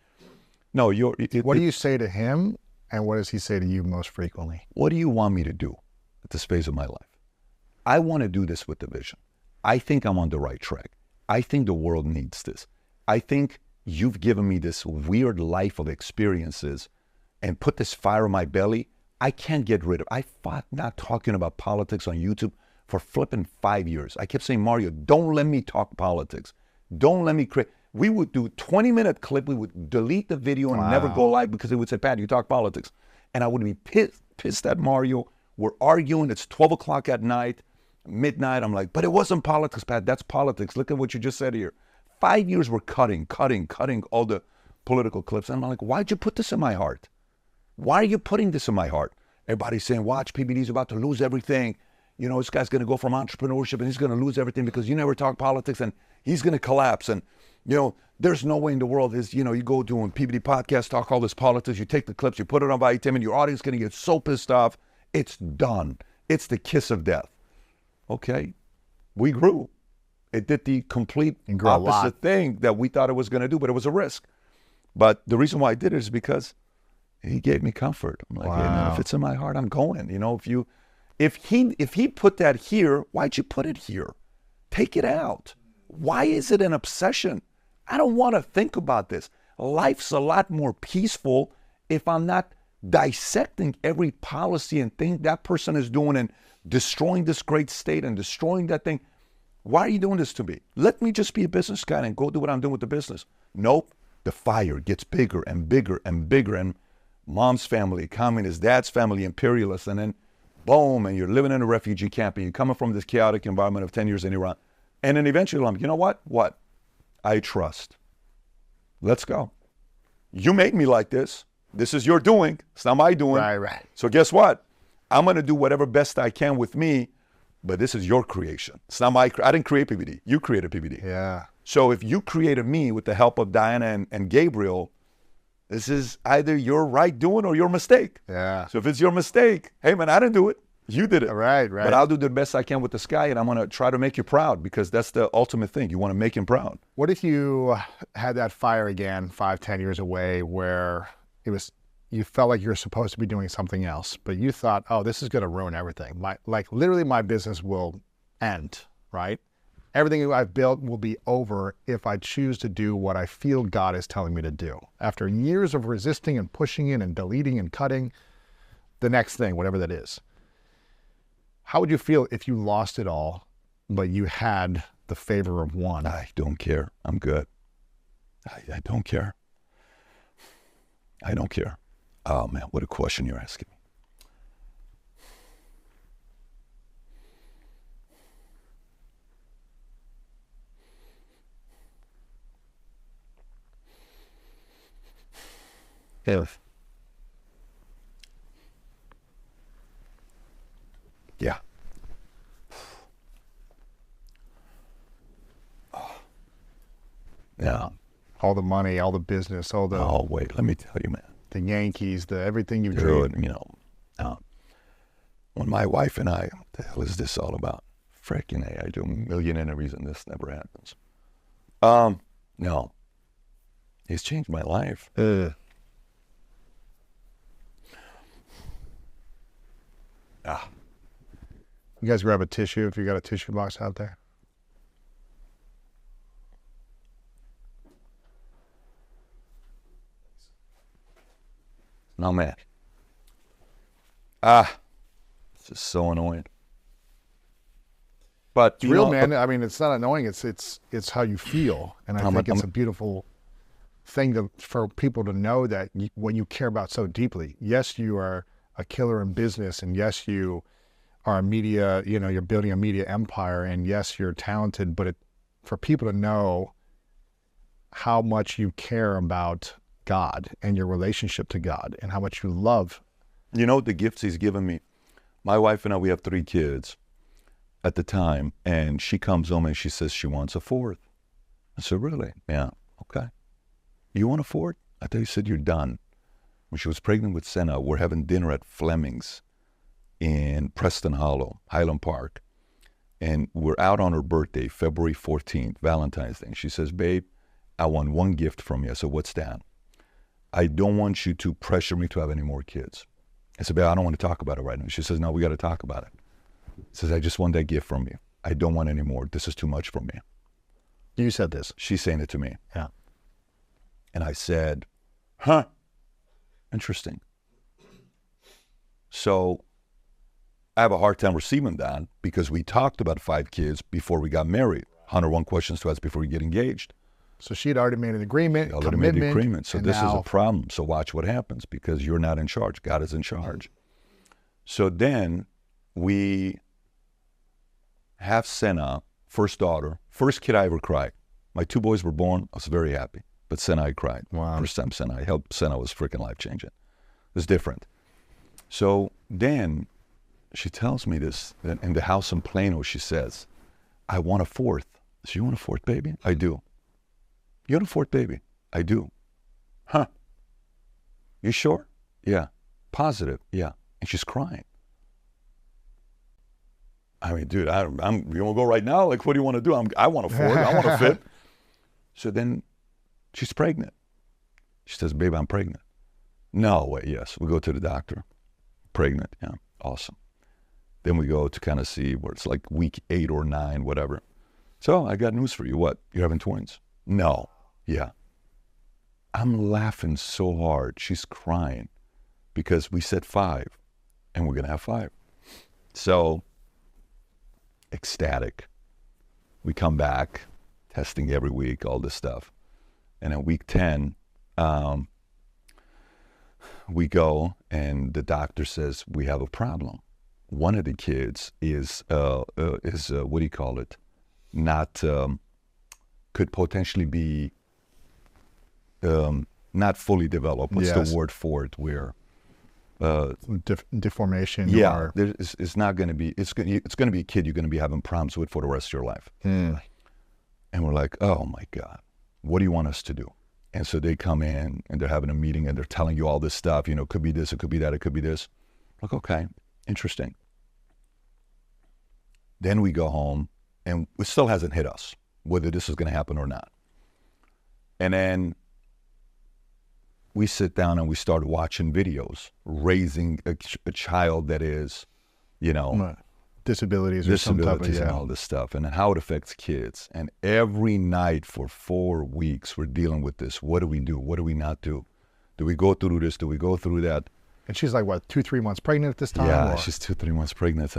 Speaker 2: no,
Speaker 1: what do you say to him, and what does he say to you most frequently?
Speaker 2: What do you want me to do at this phase of my life? I want to do this with the vision. I think I'm on the right track. I think the world needs this. I think you've given me this weird life of experiences and put this fire in my belly. I can't get rid of it. I fought not talking about politics on YouTube for flipping 5 years. I kept saying, Mario, don't let me talk politics. Don't let me create. We would do 20-minute clip. We would delete the video and never go live, because it would say, Pat, you talk politics. And I would be pissed at Mario. We're arguing. It's 12 o'clock at night, midnight. I'm like, but it wasn't politics, Pat. That's politics. Look at what you just said here. 5 years we're cutting all the political clips. And I'm like, why'd you put this in my heart? Why are you putting this in my heart? Everybody's saying, watch, PBD's about to lose everything. This guy's going to go from entrepreneurship and he's going to lose everything because you never talk politics, and he's going to collapse. And, there's no way in the world is, you go doing PBD podcast, talk all this politics, you take the clips, you put it on Vitamin, your audience is going to get so pissed off. It's done. It's the kiss of death. Okay. We grew. It did the complete opposite thing that we thought it was going to do, but it was a risk. But the reason why I did it is because he gave me comfort. I'm like, hey, man, if it's in my heart, I'm going. If he put that here, why'd you put it here? Take it out. Why is it an obsession? I don't want to think about this. Life's a lot more peaceful if I'm not dissecting every policy and thing that person is doing and destroying this great state and destroying that thing. Why are you doing this to me? Let me just be a business guy and go do what I'm doing with the business. Nope. The fire gets bigger and bigger and bigger, and mom's family, communist, dad's family, imperialist, and then boom, and you're living in a refugee camp, and you're coming from this chaotic environment of 10 years in Iran. And then eventually I'm like, you know what? What? I trust. Let's go. You made me like this. This is your doing. It's not my doing.
Speaker 1: Right.
Speaker 2: So guess what? I'm going to do whatever best I can with me, but this is your creation. It's not my, I didn't create PBD. You created PBD.
Speaker 1: Yeah.
Speaker 2: So if you created me with the help of Diana and Gabriel, this is either your right doing or your mistake.
Speaker 1: Yeah.
Speaker 2: So if it's your mistake, hey man, I didn't do it. You did it.
Speaker 1: Right.
Speaker 2: But I'll do the best I can with this guy, and I'm going to try to make you proud, because that's the ultimate thing. You want to make him proud.
Speaker 1: What if you had that fire again 5-10 years away where it was, you felt like you were supposed to be doing something else, but you thought, oh, this is going to ruin everything. Literally my business will end, right? Everything I've built will be over if I choose to do what I feel God is telling me to do. After years of resisting and pushing in and deleting and cutting the next thing, whatever that is. How would you feel if you lost it all, but you had the favor of one?
Speaker 2: I don't care. I'm good. I don't care. I don't care. Oh man, what a question you're asking me.
Speaker 1: If.
Speaker 2: Yeah. Yeah.
Speaker 1: All the money, all the business, all the
Speaker 2: Oh wait, let me tell you, man.
Speaker 1: the Yankees, the everything you've
Speaker 2: Dude,
Speaker 1: dreamed.
Speaker 2: you know, when my wife and I, what the hell is this all about? Freaking A, I do a million interviews and this never happens. No. He's changed my life.
Speaker 1: You guys grab a tissue if you got a tissue box out there.
Speaker 2: No, man. It's just so annoying. But
Speaker 1: It's real, man. I mean, it's not annoying. It's how you feel, and I think it's a beautiful thing for people to know that what you care about so deeply. Yes, you are a killer in business, and yes, you are a media. You know, you're building a media empire, and yes, you're talented. But for people to know how much you care about God and your relationship to God, and how much you love.
Speaker 2: You know the gifts he's given me. My wife and I, we have 3 kids at the time, and she comes home and she says she wants a 4th. I said, really? Yeah, okay. You want a 4th? I thought you said you're done. When she was pregnant with Senna, we're having dinner at Fleming's in Preston Hollow, Highland Park. And we're out on her birthday, February 14th, Valentine's Day. And she says, babe, I want one gift from you. I said, what's that? I don't want you to pressure me to have any more kids. I said, babe, I don't want to talk about it right now. She says, no, we got to talk about it. She says, I just want that gift from you. I don't want any more. This is too much for me.
Speaker 1: You said this.
Speaker 2: She's saying it to me.
Speaker 1: Yeah.
Speaker 2: And I said, huh, interesting. So I have a hard time receiving that because we talked about 5 kids before we got married. 101 questions to ask before we get engaged.
Speaker 1: So she had already made an agreement,
Speaker 2: Already made the agreement. So this is
Speaker 1: now
Speaker 2: a problem. So watch what happens because you're not in charge. God is in charge. So then we have Senna, first daughter, first kid I ever cried. My 2 boys were born. I was very happy. But Senna, I cried.
Speaker 1: Wow.
Speaker 2: First time Senna. I helped Senna was freaking life-changing. It was different. So then she tells me this. In the house in Plano, she says, I want a 4th. I said, you want a 4th baby? I do. You want a 4th baby? I do. Huh. You sure? Yeah. Positive? Yeah. And she's crying. I mean, dude, you want to go right now? Like, what do you want to do? I want a 4th. I want a 5th. So then she's pregnant. She says, babe, I'm pregnant. No way. Yes. We go to the doctor. Pregnant. Yeah. Awesome. Then we go to kind of see where it's like week 8 or 9, whatever. So I got news for you. What? You're having twins? No. Yeah. I'm laughing so hard. She's crying because we said 5 and we're going to have 5. So ecstatic. We come back, testing every week, all this stuff. And in week 10, we go and the doctor says, we have a problem. One of the kids is what do you call it? Not, could potentially be not fully developed. What's the word for it? Where
Speaker 1: deformation.
Speaker 2: Yeah,
Speaker 1: or...
Speaker 2: it's not going to be. It's going to be a kid you're going to be having problems with for the rest of your life. And we're like, oh my God, what do you want us to do? And so they come in and they're having a meeting and they're telling you all this stuff. You know, it could be this, it could be that, it could be this. Like, okay, interesting. Then we go home and it still hasn't hit us whether this is going to happen or not. And then we sit down and we start watching videos, raising a child that is, you know,
Speaker 1: disabilities or some type of,
Speaker 2: and all this stuff, and how it affects kids. And every night for 4 weeks, we're dealing with this. What do we do? What do we not do? Do we go through this? Do we go through that?
Speaker 1: And she's like, what, 2-3 months pregnant at this time?
Speaker 2: Yeah, she's 2-3 months pregnant,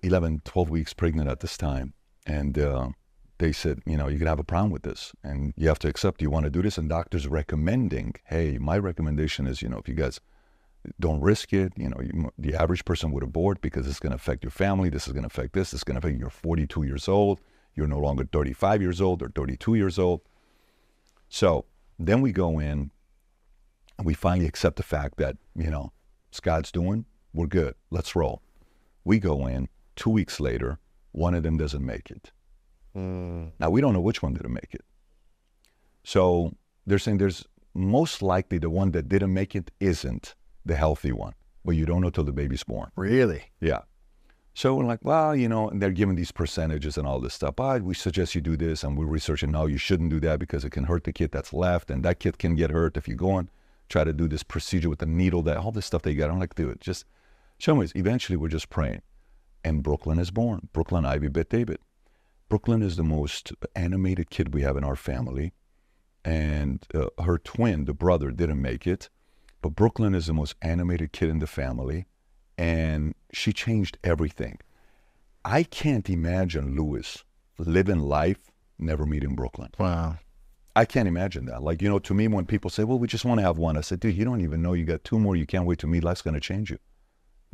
Speaker 2: 11, 12 weeks pregnant at this time. And they said, you know, you can have a problem with this and you have to accept, you want to do this? And doctors recommending, hey, my recommendation is, you know, if you guys don't risk it, you know, the average person would abort because it's going to affect your family. This is going to affect this. It's going to affect you're 42 years old. You're no longer 35 years old or 32 years old. So then we go in and we finally accept the fact that, you know, it's God's doing. We're good. Let's roll. We go in 2 weeks later. One of them doesn't make it. Now, we don't know which one didn't make it. So they're saying there's most likely the one that didn't make it isn't the healthy one, but you don't know till the baby's born.
Speaker 1: Really?
Speaker 2: Yeah. So we're like, well, you know, and they're giving these percentages and all this stuff. But we suggest you do this, and we're researching, no, you shouldn't do that because it can hurt the kid that's left, and that kid can get hurt if you go and try to do this procedure with the needle, that all this stuff they got. I'm like, dude, just show me. Eventually, we're just praying. And Brooklyn is born. Brooklyn Ivy bit David. Brooklyn is the most animated kid we have in our family. And her twin, the brother, didn't make it. But Brooklyn is the most animated kid in the family. And she changed everything. I can't imagine Louis living life never meeting Brooklyn.
Speaker 1: Wow.
Speaker 2: I can't imagine that. Like, you know, to me, when people say, well, we just want to have one, I said, dude, you don't even know you got 2 more you can't wait to meet. Life's going to change you.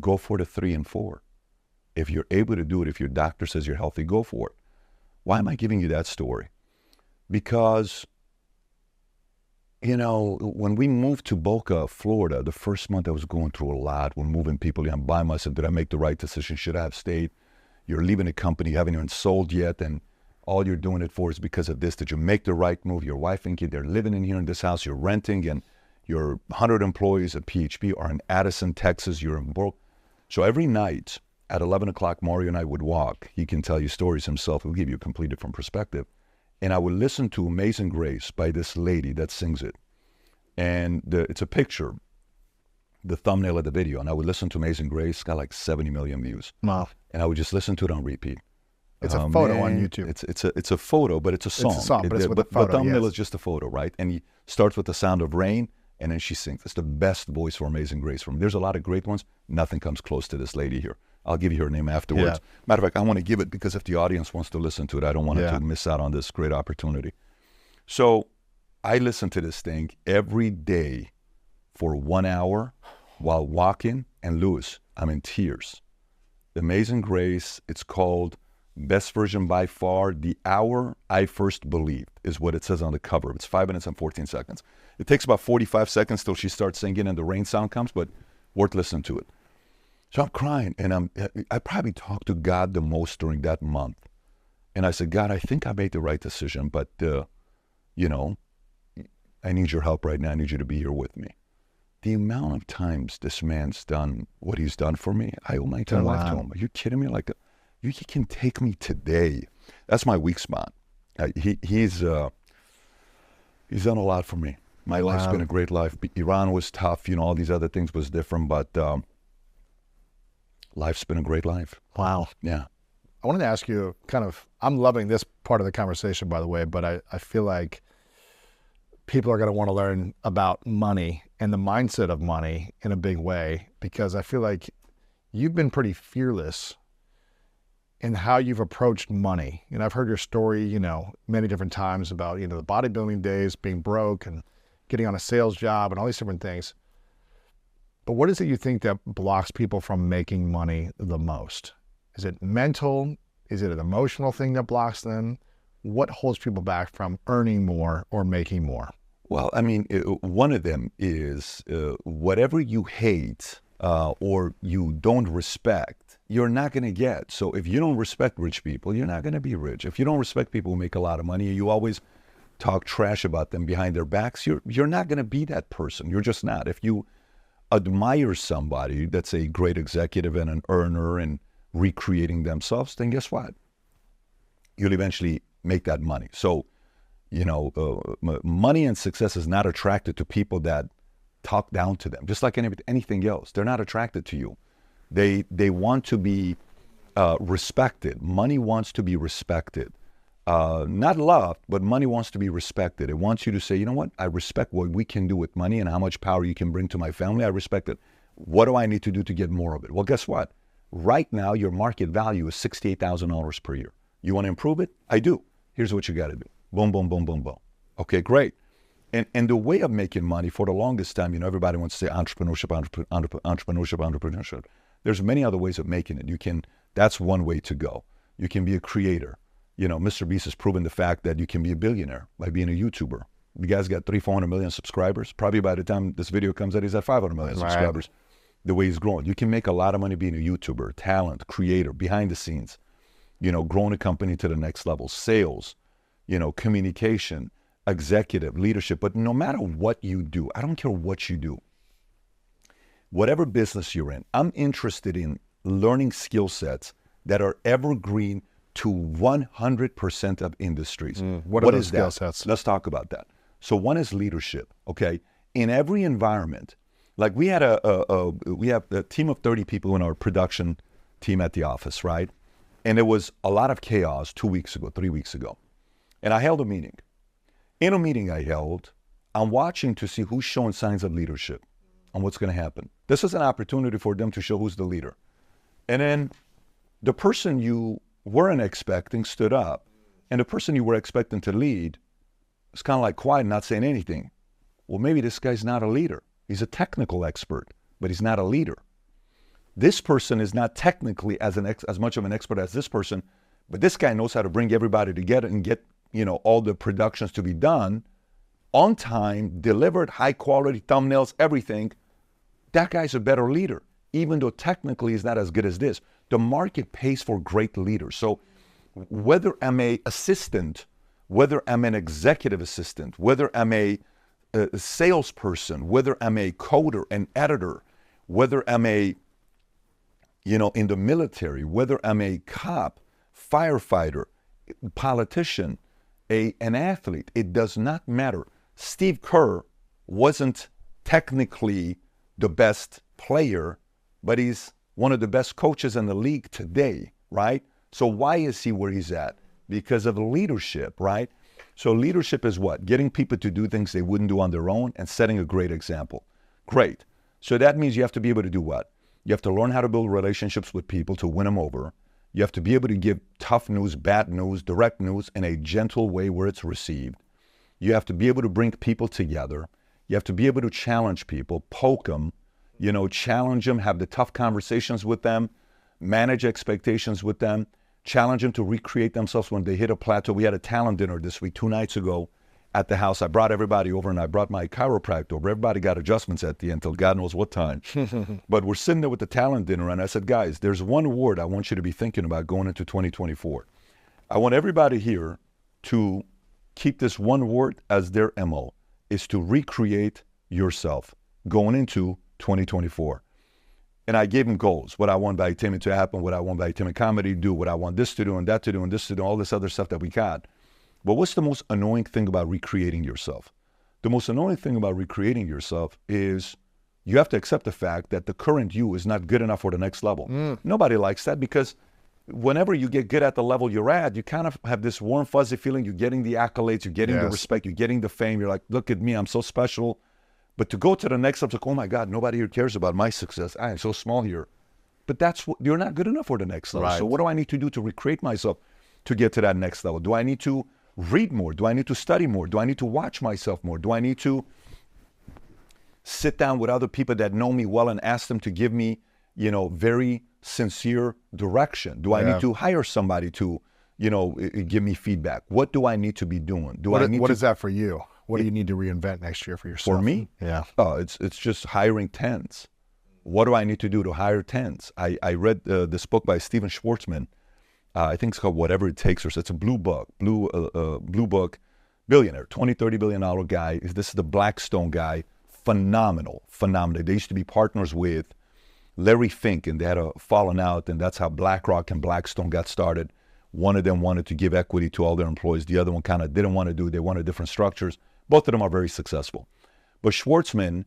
Speaker 2: Go for the 3 and 4. If you're able to do it, if your doctor says you're healthy, go for it. Why am I giving you that story? Because, you know, when we moved to Boca, Florida, the first month I was going through a lot. We're moving people. I'm by myself. Did I make the right decision? Should I have stayed? You're leaving a company you haven't even sold yet, and all you're doing it for is because of this. Did you make the right move? Your wife and kid, they're living in here in this house. You're renting, and your 100 employees at PHP are in Addison, Texas. You're in Boca. So every night at 11 o'clock, Mario and I would walk. He can tell you stories himself. He'll give you a complete different perspective. And I would listen to Amazing Grace by this lady that sings it. And it's a picture, the thumbnail of the video. And I would listen to Amazing Grace. It's got like 70 million views.
Speaker 1: Wow.
Speaker 2: And I would just listen to it on repeat.
Speaker 1: It's a photo on YouTube.
Speaker 2: It's a photo, but it's a song.
Speaker 1: It's a song, but it's with a photo,
Speaker 2: the thumbnail
Speaker 1: yes.
Speaker 2: is just a photo, right? And he starts with the sound of rain, and then she sings. It's the best voice for Amazing Grace. There's a lot of great ones. Nothing comes close to this lady here. I'll give you her name afterwards.
Speaker 1: Yeah.
Speaker 2: Matter of fact, I want to give it because if the audience wants to listen to it, I don't want to miss out on this great opportunity. So I listen to this thing every day for 1 hour while walking. And Louis, I'm in tears. Amazing Grace, it's called Best Version by Far, The Hour I First Believed, is what it says on the cover. It's 5 minutes and 14 seconds. It takes about 45 seconds till she starts singing and the rain sound comes, but worth listening to it. So I'm crying, and I probably talked to God the most during that month. And I said, God, I think I made the right decision, but, you know, I need your help right now. I need you to be here with me. The amount of times this man's done what he's done for me, I owe my entire life to him. Are you kidding me? Like, you can take me today. That's my weak spot. He's done a lot for me. My life's been a great life. Iran was tough. You know, all these other things was different, but Life's been a great life.
Speaker 1: Wow.
Speaker 2: Yeah.
Speaker 1: I wanted to ask you I'm loving this part of the conversation, by the way, but I feel like people are going to want to learn about money and the mindset of money in a big way, because I feel like you've been pretty fearless in how you've approached money. And I've heard your story, many different times about, the bodybuilding days, being broke and getting on a sales job and all these different things. But what is it you think that blocks people from making money the most? Is it mental? Is it an emotional thing that blocks them? What holds people back from earning more or making more?
Speaker 2: Well, I mean, one of them is whatever you hate or you don't respect, you're not going to get. So if you don't respect rich people, you're not going to be rich. If you don't respect people who make a lot of money, you always talk trash about them behind their backs, you're not going to be that person. You're just not. If you admire somebody that's a great executive and an earner and recreating themselves, then guess what? You'll eventually make that money. So, money and success is not attracted to people that talk down to them. Just like anything else, they're not attracted to you. They want to be respected. Money wants to be respected. Not loved, but money wants to be respected. It wants you to say, you know what? I respect what we can do with money and how much power you can bring to my family. I respect it. What do I need to do to get more of it? Well, guess what? Right now, your market value is $68,000 per year. You want to improve it? I do. Here's what you got to do. Boom, boom, boom, boom, boom. Okay, great. And the way of making money for the longest time, everybody wants to say entrepreneurship. There's many other ways of making it. That's one way to go. You can be a creator. Mr. Beast has proven the fact that you can be a billionaire by being a YouTuber. The guy's got 300-400 million subscribers. Probably by the time this video comes out, he's at 500 million subscribers. The way he's growing. You can make a lot of money being a YouTuber, talent, creator, behind the scenes, growing a company to the next level, sales, communication, executive, leadership. But no matter what you do, I don't care what you do, whatever business you're in, I'm interested in learning skill sets that are evergreen to 100% of industries.
Speaker 1: What are those skill sets?
Speaker 2: Let's talk about that. So one is leadership, okay? In every environment, like we have a team of 30 people in our production team at the office, right? And there was a lot of chaos 3 weeks ago. And I held a meeting. In a meeting I held, I'm watching to see who's showing signs of leadership and what's going to happen. This is an opportunity for them to show who's the leader. And then the person you weren't expecting stood up, and the person you were expecting to lead was kind of like quiet, not saying anything. Well, maybe this guy's not a leader. He's a technical expert, but he's not a leader. This person is not technically as much of an expert as this person, but this guy knows how to bring everybody together and get all the productions to be done on time, delivered, high quality thumbnails, everything. That guy's a better leader, even though technically he's not as good as this. The market pays for great leaders. So whether I'm an assistant, whether I'm an executive assistant, whether I'm a salesperson, whether I'm a coder, an editor, whether I'm in the military, whether I'm a cop, firefighter, politician, an athlete, it does not matter. Steve Kerr wasn't technically the best player, but he's one of the best coaches in the league today, right? So why is he where he's at? Because of leadership, right? So leadership is what? Getting people to do things they wouldn't do on their own and setting a great example. Great. So that means you have to be able to do what? You have to learn how to build relationships with people to win them over. You have to be able to give tough news, bad news, direct news in a gentle way where it's received. You have to be able to bring people together. You have to be able to challenge people, poke them, challenge them, have the tough conversations with them, manage expectations with them, challenge them to recreate themselves when they hit a plateau. We had a talent dinner this week, 2 nights ago at the house. I brought everybody over and I brought my chiropractor over. Everybody got adjustments at the end till God knows what time. But we're sitting there with the talent dinner and I said, guys, there's one word I want you to be thinking about going into 2024. I want everybody here to keep this one word as their MO, is to recreate yourself going into 2024. And I gave them goals, what I want by Timmy to happen, what I want by Timmy Comedy to do, what I want this to do and that to do and this to do, all this other stuff that we got. But what's the most annoying thing about recreating yourself? The most annoying thing about recreating yourself is you have to accept the fact that the current you is not good enough for the next level. Nobody likes that, because whenever you get good at the level you're at, you kind of have this warm, fuzzy feeling. You're getting the accolades, you're getting the respect, you're getting the fame. You're like, look at me, I'm so special. But to go to the next level, it's like, oh my God, nobody here cares about my success. I am so small here. But that's what, you're not good enough for the next level. So what do I need to do to recreate myself to get to that next level? Do I need to read more? Do I need to study more? Do I need to watch myself more? Do I need to sit down with other people that know me well and ask them to give me, very sincere direction? Do I need to hire somebody to, give me feedback? What do I need to be doing?
Speaker 1: What is that for you? What do you need to reinvent next year for yourself?
Speaker 2: For me?
Speaker 1: Yeah.
Speaker 2: Oh, it's just hiring tens. What do I need to do to hire tens? I read this book by Steven Schwartzman. I think it's called Whatever It Takes, or it's a blue book, billionaire, $20-30 billion guy. This is the Blackstone guy. Phenomenal. They used to be partners with Larry Fink, and they had a falling out, and that's how BlackRock and Blackstone got started. One of them wanted to give equity to all their employees. The other one kind of didn't want to do it. They wanted different structures. Both of them are very successful. But Schwartzman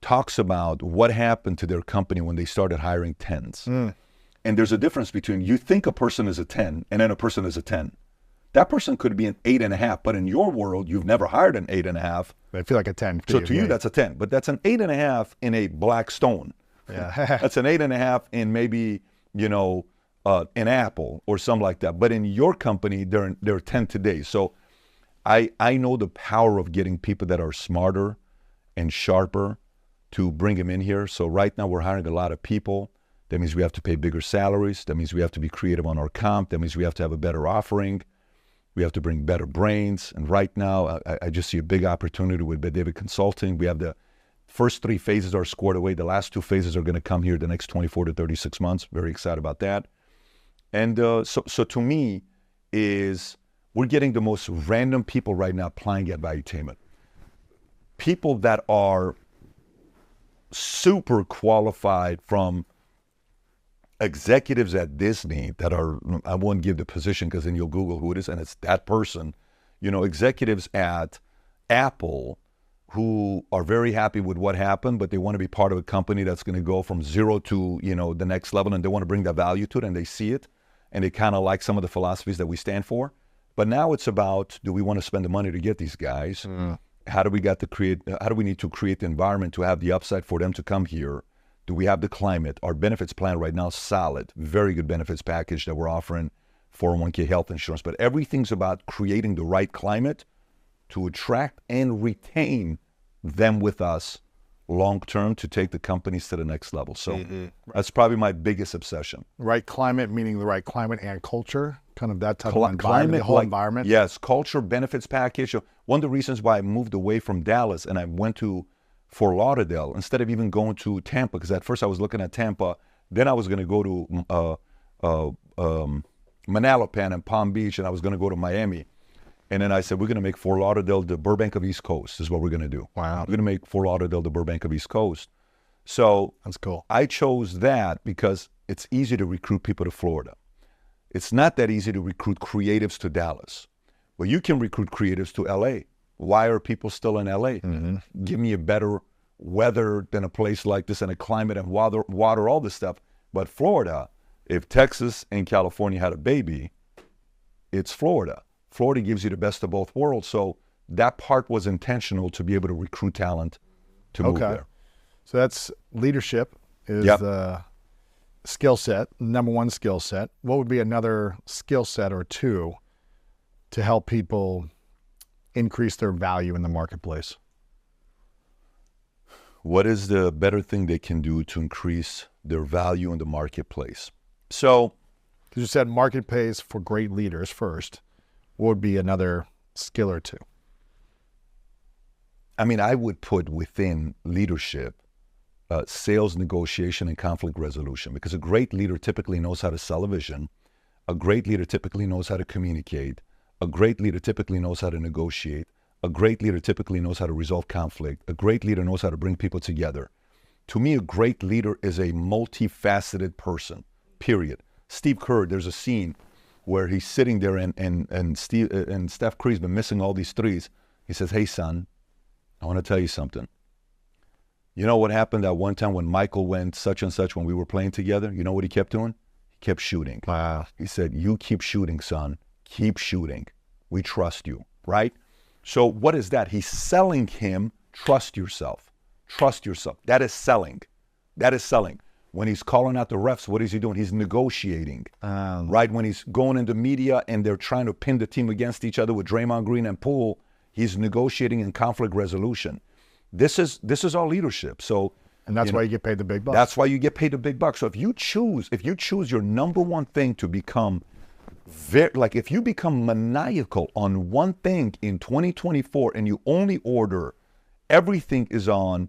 Speaker 2: talks about what happened to their company when they started hiring tens. And there's a difference between, you think a person is a 10 and then a person is a 10. That person could be an 8.5, but in your world, you've never hired an 8.5.
Speaker 1: I feel like a 10.
Speaker 2: So to you, that's a 10, but that's an 8.5 in a Blackstone.
Speaker 1: Yeah.
Speaker 2: That's an 8.5 in maybe, an Apple or something like that. But in your company, they're 10 today. So I know the power of getting people that are smarter and sharper to bring them in here. So right now we're hiring a lot of people. That means we have to pay bigger salaries. That means we have to be creative on our comp. That means we have to have a better offering. We have to bring better brains. And right now, I just see a big opportunity with David Consulting. We have the first 3 phases are squared away. The last 2 phases are going to come here the next 24 to 36 months. Very excited about that. And so to me, we're getting the most random people right now applying at Valuetainment. People that are super qualified, from executives at Disney that are, I won't give the position because then you'll Google who it is and it's that person, executives at Apple who are very happy with what happened, but they want to be part of a company that's going to go from 0 to, the next level, and they want to bring that value to it, and they see it, and they kind of like some of the philosophies that we stand for. But now it's about, do we want to spend the money to get these guys? How do we need to create the environment to have the upside for them to come here? Do we have the climate? Our benefits plan right now is solid. Very good benefits package that we're offering, 401k health insurance. But everything's about creating the right climate to attract and retain them with us long term to take the companies to the next level. So that's probably my biggest obsession.
Speaker 1: Right climate, meaning the right climate and culture, kind of that type of environment, the whole environment.
Speaker 2: Yes, culture, benefits package. One of the reasons why I moved away from Dallas and I went to Fort Lauderdale instead of even going to Tampa, because at first I was looking at Tampa, then I was going to go to Manalapan and Palm Beach, and I was going to go to Miami. And then I said, we're going to make Fort Lauderdale the Burbank of East Coast is what we're going to do.
Speaker 1: Wow.
Speaker 2: We're going to make Fort Lauderdale the Burbank of East Coast. So
Speaker 1: that's cool.
Speaker 2: I chose that because it's easy to recruit people to Florida. It's not that easy to recruit creatives to Dallas. Well, you can recruit creatives to LA. Why are people still in LA? Give me a better weather than a place like this, and a climate and water, all this stuff. But Florida, if Texas and California had a baby, it's Florida. Florida gives you the best of both worlds. So that part was intentional to be able to recruit talent to move there.
Speaker 1: So that's leadership is the skill set, number one skill set. What would be another skill set or two to help people increase their value in the marketplace?
Speaker 2: What is the better thing they can do to increase their value in the marketplace? So,
Speaker 1: because you said market pays for great leaders first. What would be another skill or two?
Speaker 2: I mean, I would put within leadership sales, negotiation, and conflict resolution, because a great leader typically knows how to sell a vision. A great leader typically knows how to communicate. A great leader typically knows how to negotiate. A great leader typically knows how to resolve conflict. A great leader knows how to bring people together. To me, a great leader is a multifaceted person, period. Steve Kerr, there's a scene where he's sitting there and Steph Curry's been missing all these threes. He says, hey, son, I want to tell you something. You know what happened that one time when Michael went such and such when we were playing together? You know what he kept doing? He kept shooting.
Speaker 1: Wow.
Speaker 2: He said, you keep shooting, son. Keep shooting. We trust you, right? So what is that? He's selling him, trust yourself. Trust yourself. That is selling. That is selling. When he's calling out the refs, what is he doing? He's negotiating, right? When he's going into media and they're trying to pin the team against each other with Draymond Green and Poole, he's negotiating in conflict resolution. This is all leadership. So,
Speaker 1: and that's why you get paid the big bucks.
Speaker 2: That's why you get paid the big bucks. So if you choose your number one thing to become if you become maniacal on one thing in 2024 and you only order, everything is on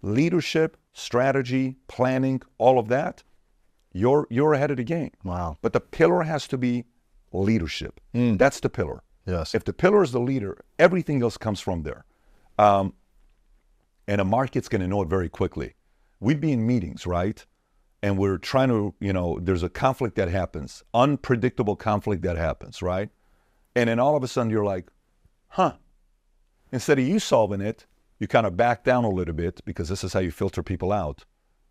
Speaker 2: leadership, strategy, planning, all of that, you're ahead of the game.
Speaker 1: Wow.
Speaker 2: But the pillar has to be leadership. That's the pillar.
Speaker 1: Yes.
Speaker 2: If the pillar is the leader, everything else comes from there. And a market's going to know it very quickly. We'd be in meetings, right? And we're trying to, there's a conflict that happens, unpredictable conflict that happens, right? And then all of a sudden you're like, instead of you solving it, you kind of back down a little bit because this is how you filter people out.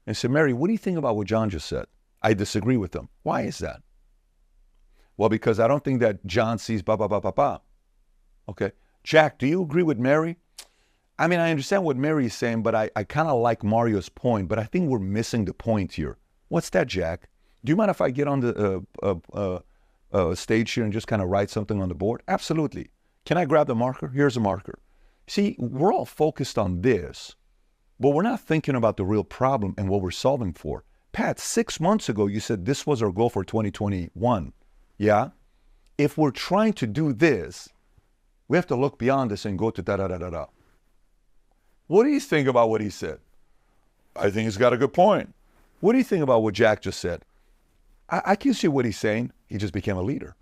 Speaker 2: And say, Mary, what do you think about what John just said? I disagree with him. Why is that? Well, because I don't think that John sees ba ba ba ba ba. Okay. Jack, do you agree with Mary? I mean, I understand what Mary is saying, but I kind of like Mario's point, but I think we're missing the point here. What's that, Jack? Do you mind if I get on the stage here and just kind of write something on the board? Absolutely. Can I grab the marker? Here's a marker. See, we're all focused on this, but we're not thinking about the real problem and what we're solving for. Pat, 6 months ago, you said this was our goal for 2021. Yeah? If we're trying to do this, we have to look beyond this and go to da-da-da-da-da. What do you think about what he said? I think he's got a good point. What do you think about what Jack just said? I can see what he's saying. He just became a leader.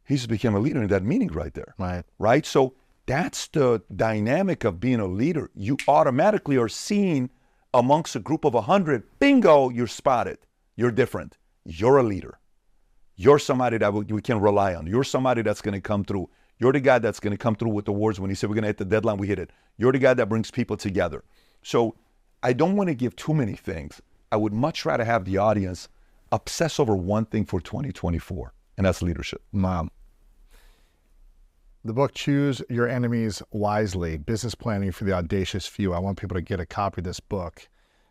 Speaker 2: He just became a leader in that meeting right there. Right? So that's the dynamic of being a leader. You automatically are seen amongst a group of 100. Bingo, you're spotted. You're different. You're a leader. You're somebody that we can rely on. You're somebody that's going to come through. You're the guy that's going to come through with the words when he said we're going to hit the deadline, we hit it. You're the guy that brings people together. So I don't want to give too many things. I would much rather have the audience obsess over one thing for 2024, and that's leadership.
Speaker 1: Mom. The book, Choose Your Enemies Wisely, Business Planning for the Audacious Few. I want people to get a copy of this book.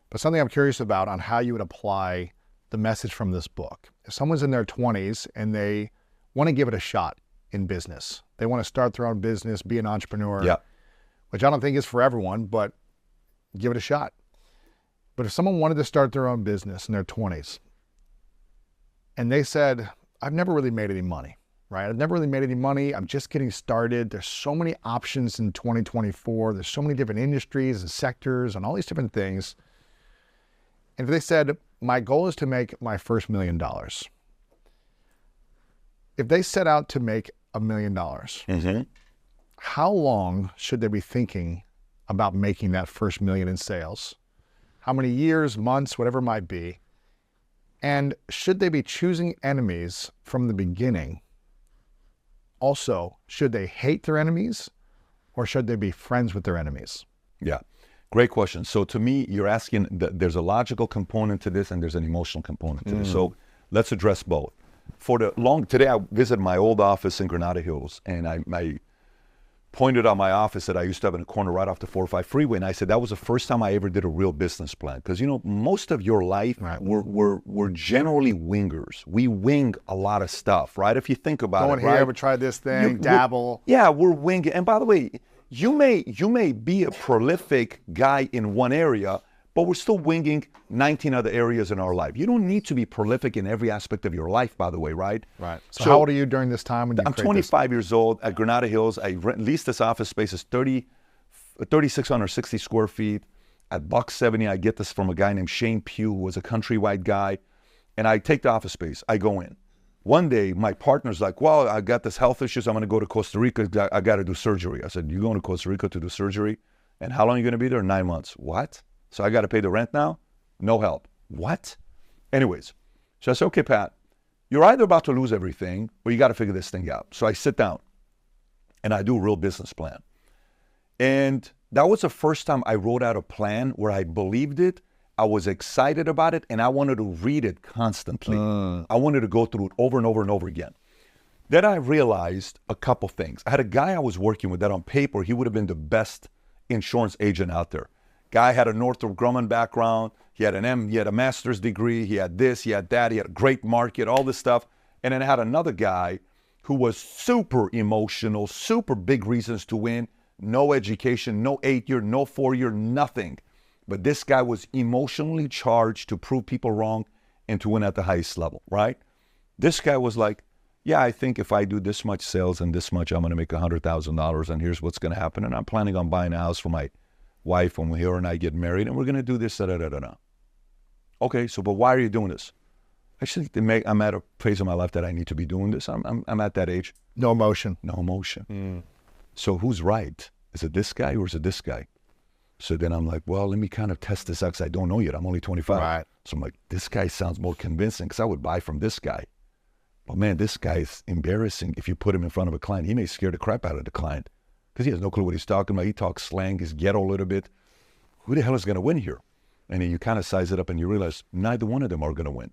Speaker 1: But something I'm curious about on how you would apply the message from this book. If someone's in their 20s and they want to give it a shot in business, they want to start their own business, be an entrepreneur, which I don't think is for everyone, but give it a shot. But if someone wanted to start their own business in their 20s and they said, I've never really made any money, right? I've never really made any money. I'm just getting started. There's so many options in 2024. There's so many different industries and sectors and all these different things. And if they said, my goal is to make my first $1 million. If they set out to make $1 million, how long should they be thinking about making that first $1 million in sales? How many years, months, whatever it might be? And should they be choosing enemies from the beginning? Also, should they hate their enemies or should they be friends with their enemies?
Speaker 2: Yeah, great question. So to me, you're asking, there's a logical component to this and there's an emotional component to this. So let's address both. Today I visited my old office in Granada Hills, and I pointed out my office that I used to have in a corner right off the 405 freeway, and I said that was the first time I ever did a real business plan. Because most of your life, we're generally wingers. We wing a lot of stuff, right? If you think about
Speaker 1: it, here, we try this thing, dabble.
Speaker 2: We're winging. And by the way, you may be a prolific guy in one area, but we're still winging 19 other areas in our life. You don't need to be prolific in every aspect of your life, by the way, right?
Speaker 1: Right. So how old are you during this time?
Speaker 2: I'm 25 years old at Granada Hills. I leased this office space. It's 3,660 square feet. At $170, I get this from a guy named Shane Pugh, who was a countrywide guy. And I take the office space. I go in. One day, my partner's like, well, I got this health issues. I'm going to go to Costa Rica. I got to do surgery. I said, you going to Costa Rica to do surgery? And how long are you going to be there? 9 months. What? So I got to pay the rent now? No help. What? Anyways, so I said, okay, Pat, you're either about to lose everything or you got to figure this thing out. So I sit down and I do a real business plan. And That was the first time I wrote out a plan where I believed it, I was excited about it, and I wanted to read it constantly. I wanted to go through it over and over and over again. Then I realized a couple things. I had a guy I was working with that on paper, he would have been the best insurance agent out there. Guy had a Northrop Grumman background. He had he had a master's degree. He had this, he had that. He had a great market, all this stuff. And then I had another guy who was super emotional, super big reasons to win. No education, no 8-year, no 4-year, nothing. But this guy was emotionally charged to prove people wrong and to win at the highest level, right? This guy was like, yeah, I think if I do this much sales and this much, I'm going to make $100,000, and here's what's going to happen. And I'm planning on buying a house for my wife when her and I get married, and we're going to do this, da-da-da-da-da. Okay, so but why are you doing this? Actually, I'm at a phase of my life that I need to be doing this. I'm at that age.
Speaker 1: No emotion.
Speaker 2: No emotion. So who's right? Is it this guy or is it this guy? So then I'm like, well, let me kind of test this out because I don't know yet. I'm only 25.
Speaker 1: Right.
Speaker 2: So I'm like, this guy sounds more convincing because I would buy from this guy. But man, this guy is embarrassing. If you put him in front of a client, he may scare the crap out of the client because he has no clue what he's talking about. He talks slang, he's ghetto a little bit. Who the hell is going to win here? And then you kind of size it up and you realize neither one of them are going to win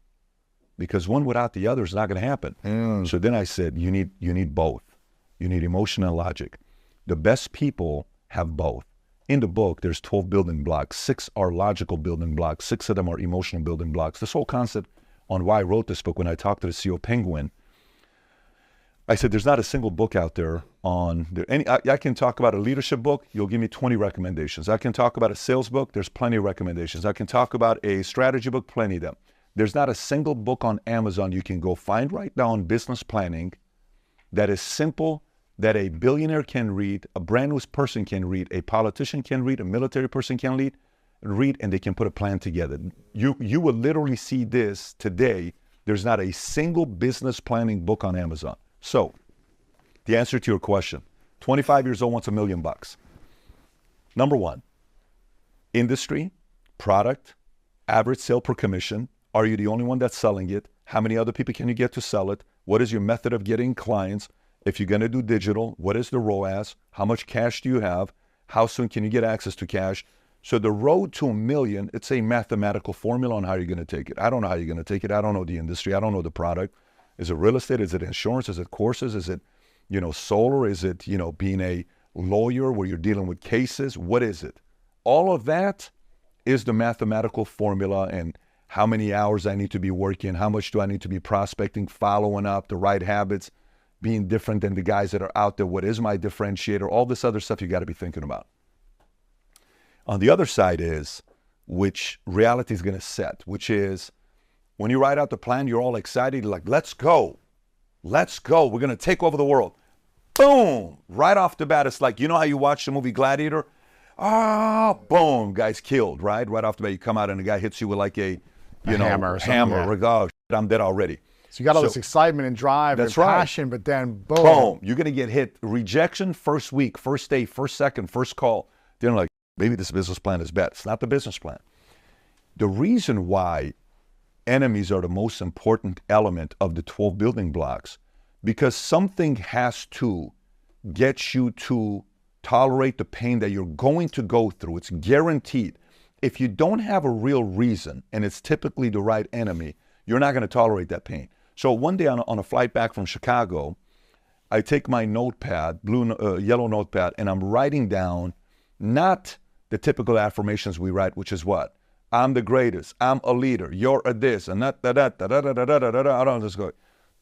Speaker 2: because one without the other is not going to happen. So then I said, you need both. You need emotion and logic. The best people have both. In the book, there's 12 building blocks. 6 are logical building blocks. 6 of them are emotional building blocks. This whole concept on why I wrote this book, when I talked to the CEO Penguin, I said, there's not a single book out there on any. I can talk about a leadership book. You'll give me 20 recommendations. I can talk about a sales book. There's plenty of recommendations. I can talk about a strategy book, plenty of them. There's not a single book on Amazon you can go find right now on business planning that is simple, that a billionaire can read, a brand new person can read, a politician can read, a military person can read, and they can put a plan together. You will literally see this today. There's not a single business planning book on Amazon. So, the answer to your question, 25 years old wants $1 million. Number one, industry, product, average sale per commission. Are you the only one that's selling it? How many other people can you get to sell it? What is your method of getting clients? If you're going to do digital, what is the ROAS? How much cash do you have? How soon can you get access to cash? So the road to $1 million, it's a mathematical formula on how you're going to take it. I don't know how you're going to take it. I don't know the industry. I don't know the product. Is it real estate? Is it insurance? Is it courses? Is it, solar? Is it, being a lawyer where you're dealing with cases? What is it? All of that is the mathematical formula, and how many hours I need to be working, how much do I need to be prospecting, following up, the right habits, being different than the guys that are out there. What is my differentiator? All this other stuff you got to be thinking about. On the other side is, which reality is going to set, which is when you write out the plan, you're all excited. You're like, let's go. Let's go. We're going to take over the world. Boom. Right off the bat, it's like, you know how you watch the movie Gladiator? Boom. Guy's killed, right? Right off the bat, you come out and the guy hits you with like a
Speaker 1: hammer.
Speaker 2: Like, oh, shit, I'm dead already.
Speaker 1: So you got all this excitement and drive and passion, but then boom.
Speaker 2: Boom. You're going to get hit. Rejection first week, first day, first second, first call. Then like, maybe this business plan is bad. It's not the business plan. The reason why enemies are the most important element of the 12 building blocks, because something has to get you to tolerate the pain that you're going to go through. It's guaranteed. If you don't have a real reason, and it's typically the right enemy, you're not going to tolerate that pain. So one day on a flight back from Chicago, I take my notepad, yellow notepad, and I'm writing down not the typical affirmations we write, which is what? I'm the greatest. I'm a leader. You're a this and that. I don't just go.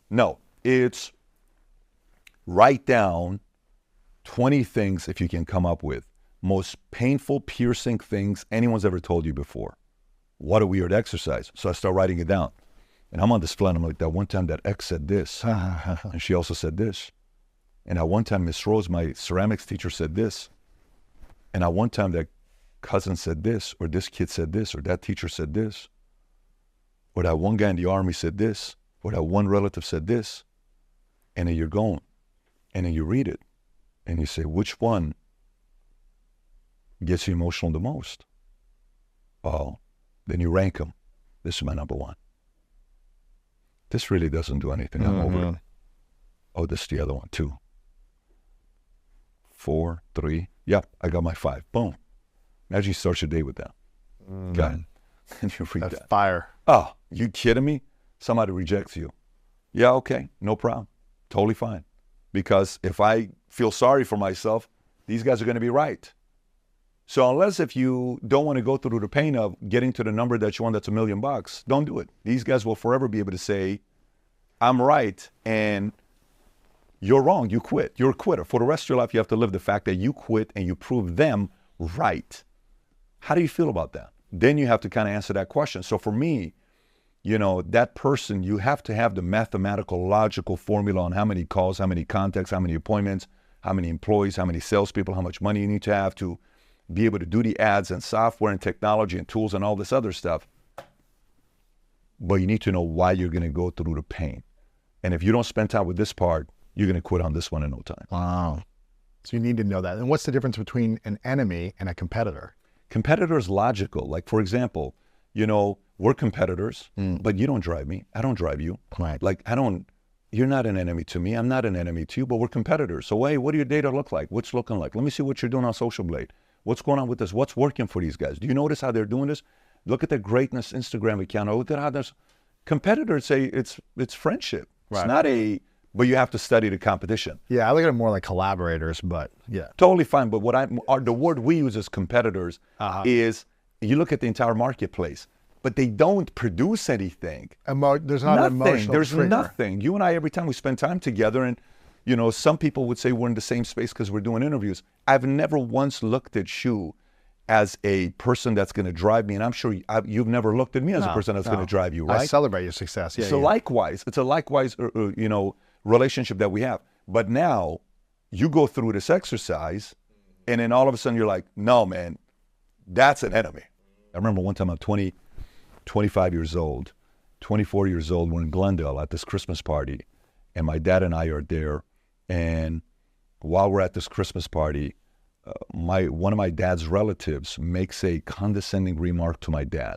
Speaker 2: No, it's write down 20 things if you can come up with most painful, piercing things anyone's ever told you before. What a weird exercise. So I start writing it down. And I'm on this flight. I'm like, that one time that X said this. And she also said this. And at one time, Miss Rose, my ceramics teacher, said this. And at one time, that cousin said this, or this kid said this, or that teacher said this, or that one guy in the army said this, or that one relative said this. And then you're going, and then you read it, and you say, which one gets you emotional the most? Oh, then you rank them. This is my number one. This really doesn't do anything. I'm over it. Oh, this is the other one too. 4, 3. Yep, I got my 5. Boom. Imagine you start your day with that. Okay. And you read
Speaker 1: That's
Speaker 2: that.
Speaker 1: fire.
Speaker 2: Oh, you kidding me? Somebody rejects you. Yeah, okay, no problem. Totally fine. Because if I feel sorry for myself, these guys are going to be right. So unless if you don't want to go through the pain of getting to the number that you want that's $1 million, don't do it. These guys will forever be able to say, I'm right, and you're wrong, you quit. You're a quitter. For the rest of your life, you have to live the fact that you quit and you prove them right. How do you feel about that? Then you have to kind of answer that question. So for me, you know, that person, you have to have the mathematical, logical formula on how many calls, how many contacts, how many appointments, how many employees, how many salespeople, how much money you need to have to be able to do the ads and software and technology and tools and all this other stuff. But you need to know why you're going to go through the pain. And if you don't spend time with this part, you're going to quit on this one in no time.
Speaker 1: Wow. So you need to know that. And what's the difference between an enemy and a competitor?
Speaker 2: Competitor is logical. Like, for example, you know, we're competitors, but you don't drive me. I don't drive you.
Speaker 1: Right.
Speaker 2: Like, you're not an enemy to me. I'm not an enemy to you, but we're competitors. So, hey, what do your data look like? What's looking like? Let me see what you're doing on Social Blade. What's going on with this? What's working for these guys? Do you notice how they're doing this? Look at their greatness Instagram account. Or look at how there's competitors say it's friendship.
Speaker 1: Right.
Speaker 2: It's not but you have to study the competition.
Speaker 1: Yeah, I look at it more like collaborators, but yeah.
Speaker 2: Totally fine. But the word we use as competitors is, you look at the entire marketplace, but they don't produce anything.
Speaker 1: There's not an emotional
Speaker 2: There's
Speaker 1: trigger.
Speaker 2: nothing. You and I, every time we spend time together, and you know, some people would say we're in the same space because we're doing interviews. I've never once looked at you as a person that's going to drive me, and I'm sure you've never looked at me as a person that's going to drive you, right?
Speaker 1: I celebrate your success. Yeah.
Speaker 2: So likewise, it's a likewise, you know, relationship that we have. But now you go through this exercise, and then all of a sudden you're like, no, man, that's an enemy. I remember one time I'm 25 years old, 24 years old, we're in Glendale at this Christmas party, and my dad and I are there. And while we're at this Christmas party, one of my dad's relatives makes a condescending remark to my dad.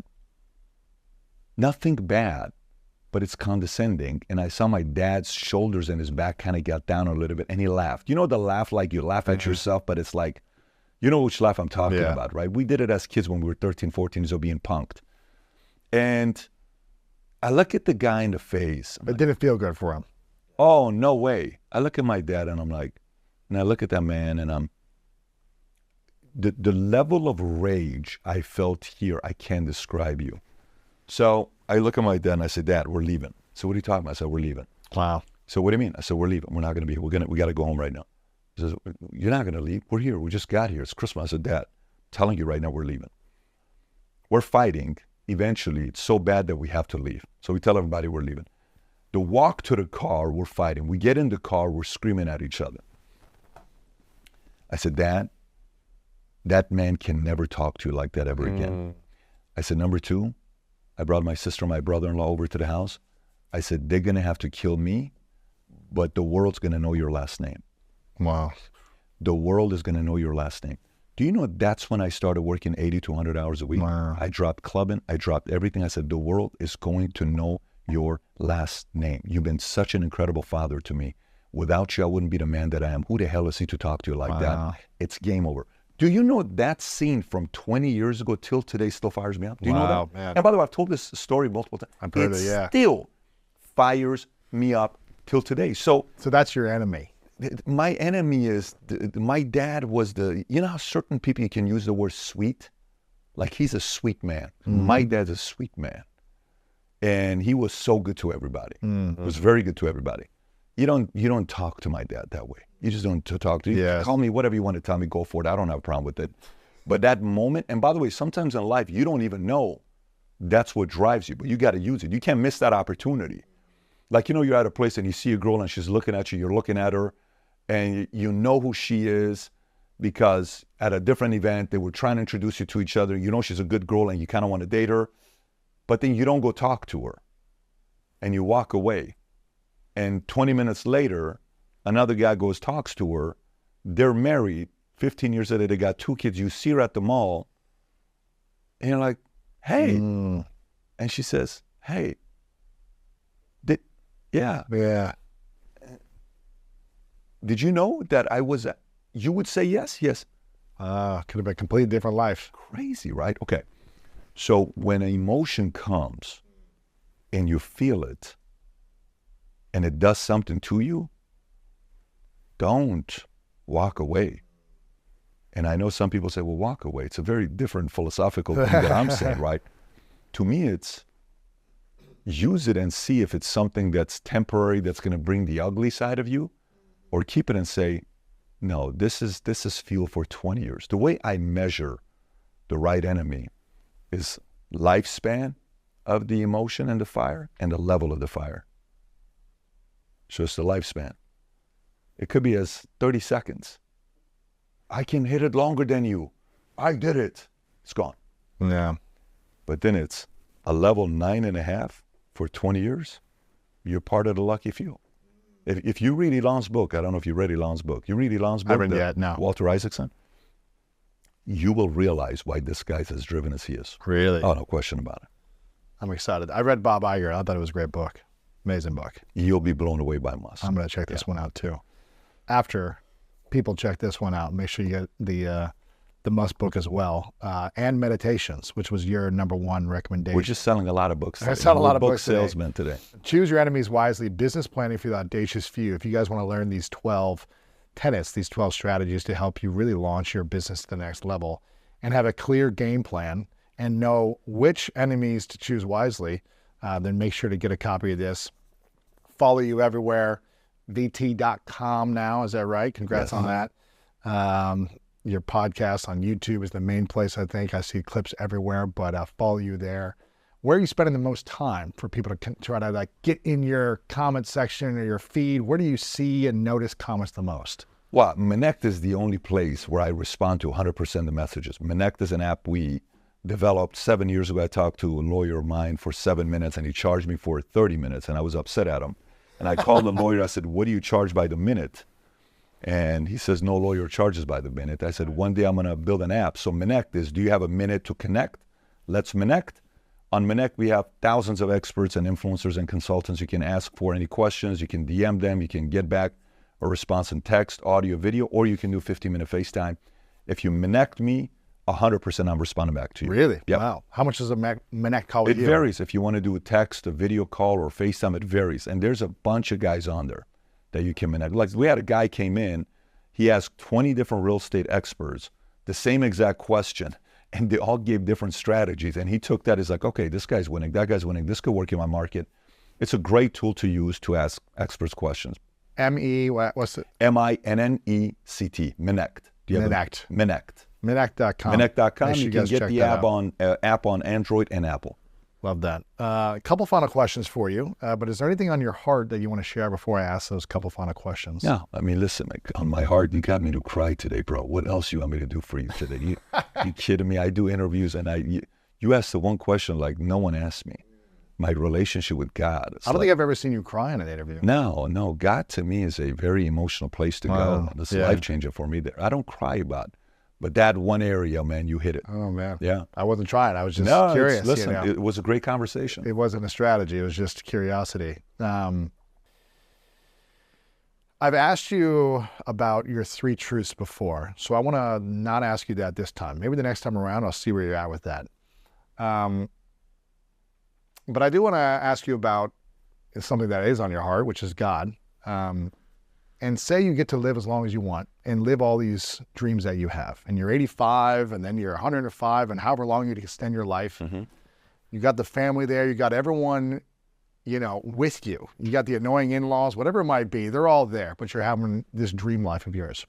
Speaker 2: Nothing bad, but it's condescending. And I saw my dad's shoulders and his back kind of got down a little bit, and he laughed. You know the laugh, like you laugh at yourself, but it's like, you know which laugh I'm talking about, right? We did it as kids when we were 13, 14 years old, being punked. And I look at the guy in the face.
Speaker 1: It didn't feel good for him.
Speaker 2: Oh, no way. I look at my dad and I'm like, and I look at that man and the level of rage I felt here, I can't describe you. So I look at my dad and I said, Dad, we're leaving. So what are you talking about? I said, we're leaving.
Speaker 1: Wow.
Speaker 2: So what do you mean? I said, we're leaving. We're not going to be here. We got to go home right now. He says, you're not going to leave. We're here. We just got here. It's Christmas. I said, Dad, I'm telling you right now, we're leaving. We're fighting. Eventually, it's so bad that we have to leave. So we tell everybody we're leaving. The walk to the car, we're fighting. We get in the car, we're screaming at each other. I said, Dad, that man can never talk to you like that ever again. I said, number 2, I brought my sister and my brother-in-law over to the house. I said, they're going to have to kill me, but the world's going to know your last name.
Speaker 1: Wow.
Speaker 2: The world is going to know your last name. Do you know that's when I started working 80 to 100 hours a week?
Speaker 1: Wow.
Speaker 2: I dropped clubbing. I dropped everything. I said, the world is going to know your last name. You've been such an incredible father to me. Without you, I wouldn't be the man that I am. Who the hell is he to talk to you like that? It's game over. Do you know that scene from 20 years ago till today still fires me up? Do you know that?
Speaker 1: Man.
Speaker 2: And by the way, I've told this story multiple times.
Speaker 1: I've heard it, yeah.
Speaker 2: Still fires me up till today. So
Speaker 1: that's your enemy.
Speaker 2: my enemy is, my dad was you know how certain people you can use the word sweet? Like he's a sweet man. My dad's a sweet man. And he was so good to everybody. He was very good to everybody. You don't talk to my dad that way. You just don't talk to him.
Speaker 1: Yes.
Speaker 2: Call me whatever you want to tell me, go for it. I don't have a problem with it. But that moment, and by the way, sometimes in life, you don't even know that's what drives you, but you got to use it. You can't miss that opportunity. Like, you know, you're at a place and you see a girl and she's looking at you, you're looking at her, and you know who she is because at a different event, they were trying to introduce you to each other. You know she's a good girl and you kind of want to date her, but then you don't go talk to her and you walk away. And 20 minutes later, another guy goes, talks to her. They're married. 15 years later, they got 2 kids. You see her at the mall and you're like, hey. And she says, hey, yeah.
Speaker 1: Yeah.
Speaker 2: Did you know that I was, you would say yes, yes.
Speaker 1: Could have been a completely different life.
Speaker 2: Crazy, right? Okay. So when an emotion comes and you feel it and it does something to you, don't walk away. And I know some people say, well, walk away. It's a very different philosophical thing that I'm saying, right? To me, it's use it and see if it's something that's temporary, that's going to bring the ugly side of you, or keep it and say, no, this is fuel for 20 years. The way I measure the right enemy is lifespan of the emotion and the fire and the level of the fire. So it's the lifespan. It could be as 30 seconds. I can hit it longer than you. I did it. It's gone.
Speaker 1: Yeah.
Speaker 2: But then it's a level 9.5 for 20 years. You're part of the lucky few. If you read Elon's book, I don't know if you read Elon's book. You read Elon's book?
Speaker 1: I haven't yet, no.
Speaker 2: Walter Isaacson? You will realize why this guy's as driven as he is.
Speaker 1: Really?
Speaker 2: Oh, no question about it.
Speaker 1: I'm excited. I read Bob Iger. I thought it was a great book. Amazing book.
Speaker 2: You'll be blown away by Musk.
Speaker 1: I'm going to check this one out too. After people check this one out, make sure you get the Musk book as well, and Meditations, which was your number one recommendation.
Speaker 2: We're just selling a lot of books.
Speaker 1: I sell a lot of
Speaker 2: book
Speaker 1: books
Speaker 2: salesmen today.
Speaker 1: Choose Your Enemies Wisely, Business Planning for the Audacious Few. If you guys want to learn these 12 tenets, these 12 strategies to help you really launch your business to the next level and have a clear game plan and know which enemies to choose wisely, then make sure to get a copy of this. Follow you everywhere. VT.com now, is that right? Congrats on that. Your podcast on YouTube is the main place, I think. I see clips everywhere, but follow you there. Where are you spending the most time for people to try to get in your comment section or your feed? Where do you see and notice comments the most?
Speaker 2: Well, Menect is the only place where I respond to 100% of the messages. Menect is an app we developed 7 years ago. I talked to a lawyer of mine for 7 minutes and he charged me for 30 minutes and I was upset at him. And I called the lawyer. I said, what do you charge by the minute? And he says, no lawyer charges by the minute. I said, one day I'm going to build an app. So Menect is, do you have a minute to connect? Let's Menect. On Menect, we have thousands of experts and influencers and consultants. You can ask for any questions. You can DM them. You can get back a response in text, audio, video, or you can do 15-minute FaceTime. If you Menect me, 100% I'm responding back to you.
Speaker 1: Really?
Speaker 2: Yep.
Speaker 1: Wow. How much does a Menect call with you?
Speaker 2: It varies. If you want to do a text, a video call, or FaceTime, it varies. And there's a bunch of guys on there that you can Menect. Like we had a guy came in, he asked 20 different real estate experts the same exact question, and they all gave different strategies. And he took that as like, okay, this guy's winning, that guy's winning, this could work in my market. It's a great tool to use to ask experts questions.
Speaker 1: what's it?
Speaker 2: Menect, Menect.
Speaker 1: Menect.
Speaker 2: Menect.
Speaker 1: Menect.com.
Speaker 2: Menect.com. You can get the app on Android and Apple.
Speaker 1: Love that. A couple final questions for you, but is there anything on your heart that you want to share before I ask those couple final questions?
Speaker 2: Yeah, I mean, listen, on my heart, you got me to cry today, bro. What else you want me to do for you today? You kidding me? I do interviews, and you asked the one question like no one asked me. My relationship with God.
Speaker 1: I don't think I've ever seen you cry in an interview.
Speaker 2: No. God to me is a very emotional place to go. It's a life changer for me there. I don't cry about it. But that one area, man, you hit it.
Speaker 1: Oh, man.
Speaker 2: Yeah.
Speaker 1: I wasn't trying. I was just curious.
Speaker 2: Listen, it was a great conversation.
Speaker 1: It wasn't a strategy. It was just curiosity. I've asked you about your 3 truths before, so I want to not ask you that this time. Maybe the next time around, I'll see where you're at with that. But I do want to ask you about something that is on your heart, which is God. And say you get to live as long as you want and live all these dreams that you have. And you're 85 and then you're 105 and however long you extend your life. Mm-hmm. You got the family there. You got everyone, with you. You got the annoying in-laws, whatever it might be. They're all there, but you're having this dream life of yours.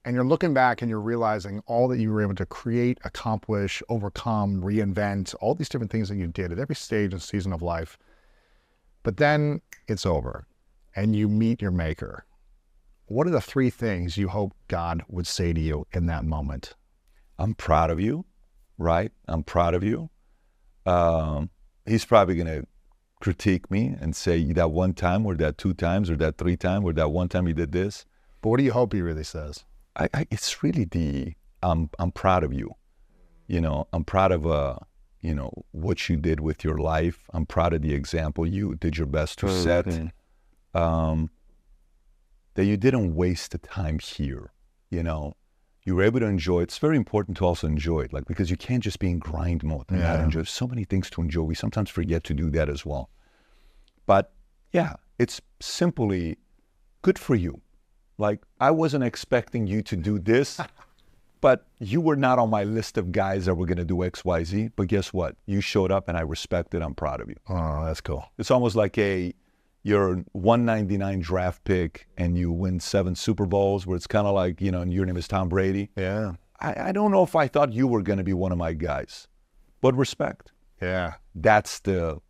Speaker 1: And you're looking back and you're realizing all that you were able to create, accomplish, overcome, reinvent, all these different things that you did at every stage and season of life. But then it's over. And you meet your maker. What are the 3 things you hope God would say to you in that moment?
Speaker 2: I'm proud of you, right? I'm proud of you. He's probably going to critique me and say that one time or that 2 times or that 3 times or that one time you did this.
Speaker 1: But what do you hope he really says?
Speaker 2: It's really I'm proud of you. I'm proud of what you did with your life. I'm proud of the example you did your best to set. that you didn't waste the time here. You know, you were able to enjoy it. It's very important to also enjoy it, like, because you can't just be in grind mode and not enjoy. So many things to enjoy. We sometimes forget to do that as well. But yeah, it's simply good for you. Like, I wasn't expecting you to do this, but you were not on my list of guys that were going to do X, Y, Z. But guess what? You showed up and I respect it. I'm proud of you.
Speaker 1: Oh, that's cool.
Speaker 2: It's almost like you're 199 draft pick and you win 7 Super Bowls, where it's kind of like, you know, and your name is Tom Brady.
Speaker 1: Yeah.
Speaker 2: I don't know if I thought you were going to be one of my guys, but respect.
Speaker 1: Yeah.
Speaker 2: That's the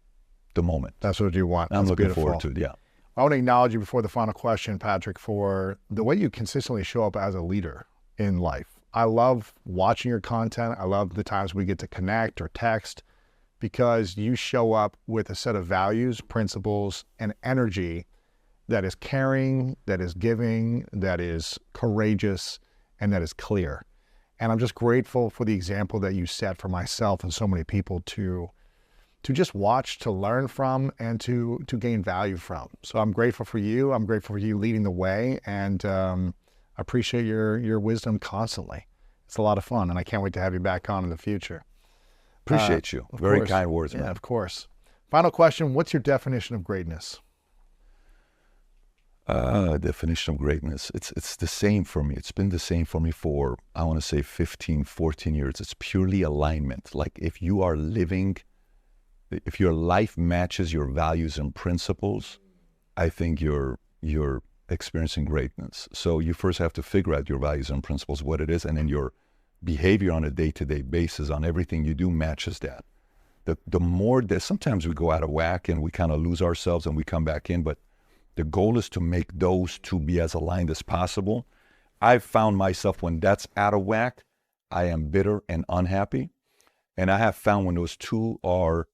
Speaker 2: moment.
Speaker 1: That's what you want.
Speaker 2: I'm
Speaker 1: That's
Speaker 2: looking
Speaker 1: beautiful.
Speaker 2: forward to it, yeah.
Speaker 1: I want to acknowledge you before the final question, Patrick, for the way you consistently show up as a leader in life. I love watching your content. I love the times we get to connect or text, because you show up with a set of values, principles, and energy that is caring, that is giving, that is courageous, and that is clear. And I'm just grateful for the example that you set for myself and so many people to just watch, to learn from, and to gain value from. So I'm grateful for you. I'm grateful for you leading the way, and I appreciate your wisdom constantly. It's a lot of fun, and I can't wait to have you back on in the future.
Speaker 2: Appreciate you. Very kind words, man.
Speaker 1: Yeah, of course. Final question, what's your definition of greatness?
Speaker 2: Definition of greatness. It's the same for me. It's been the same for me for, I want to say 15, 14 years. It's purely alignment. Like, if you are living, if your life matches your values and principles, I think you're experiencing greatness. So you first have to figure out your values and principles, what it is, and then your behavior on a day-to-day basis on everything you do matches that. The more that sometimes we go out of whack and we kind of lose ourselves and we come back in, but the goal is to make those two be as aligned as possible. I've found myself, when that's out of whack, I am bitter and unhappy. And I have found when those two are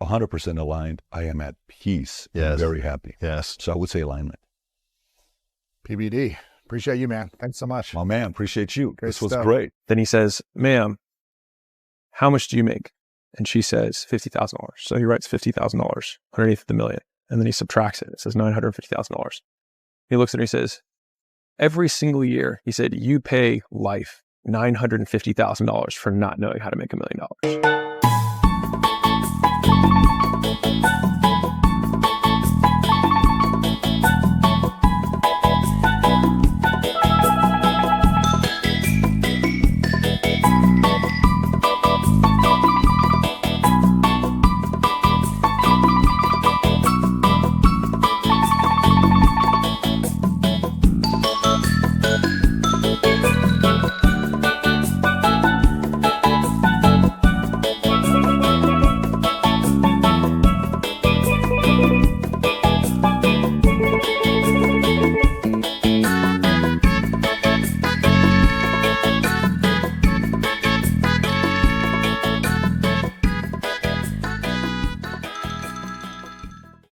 Speaker 2: 100% aligned, I am at peace and very happy.
Speaker 1: Yes.
Speaker 2: So I would say alignment.
Speaker 1: PBD. Appreciate you, man. Thanks so much.
Speaker 2: My man, appreciate you.
Speaker 1: Great
Speaker 2: This was
Speaker 1: stuff.
Speaker 2: great.
Speaker 3: Then he says, ma'am, how much do you make? And she says, $50,000. So he writes $50,000 underneath the million. And then he subtracts it. It says $950,000. He looks at her and he says, every single year, he said, you pay life $950,000 for not knowing how to make $1 million.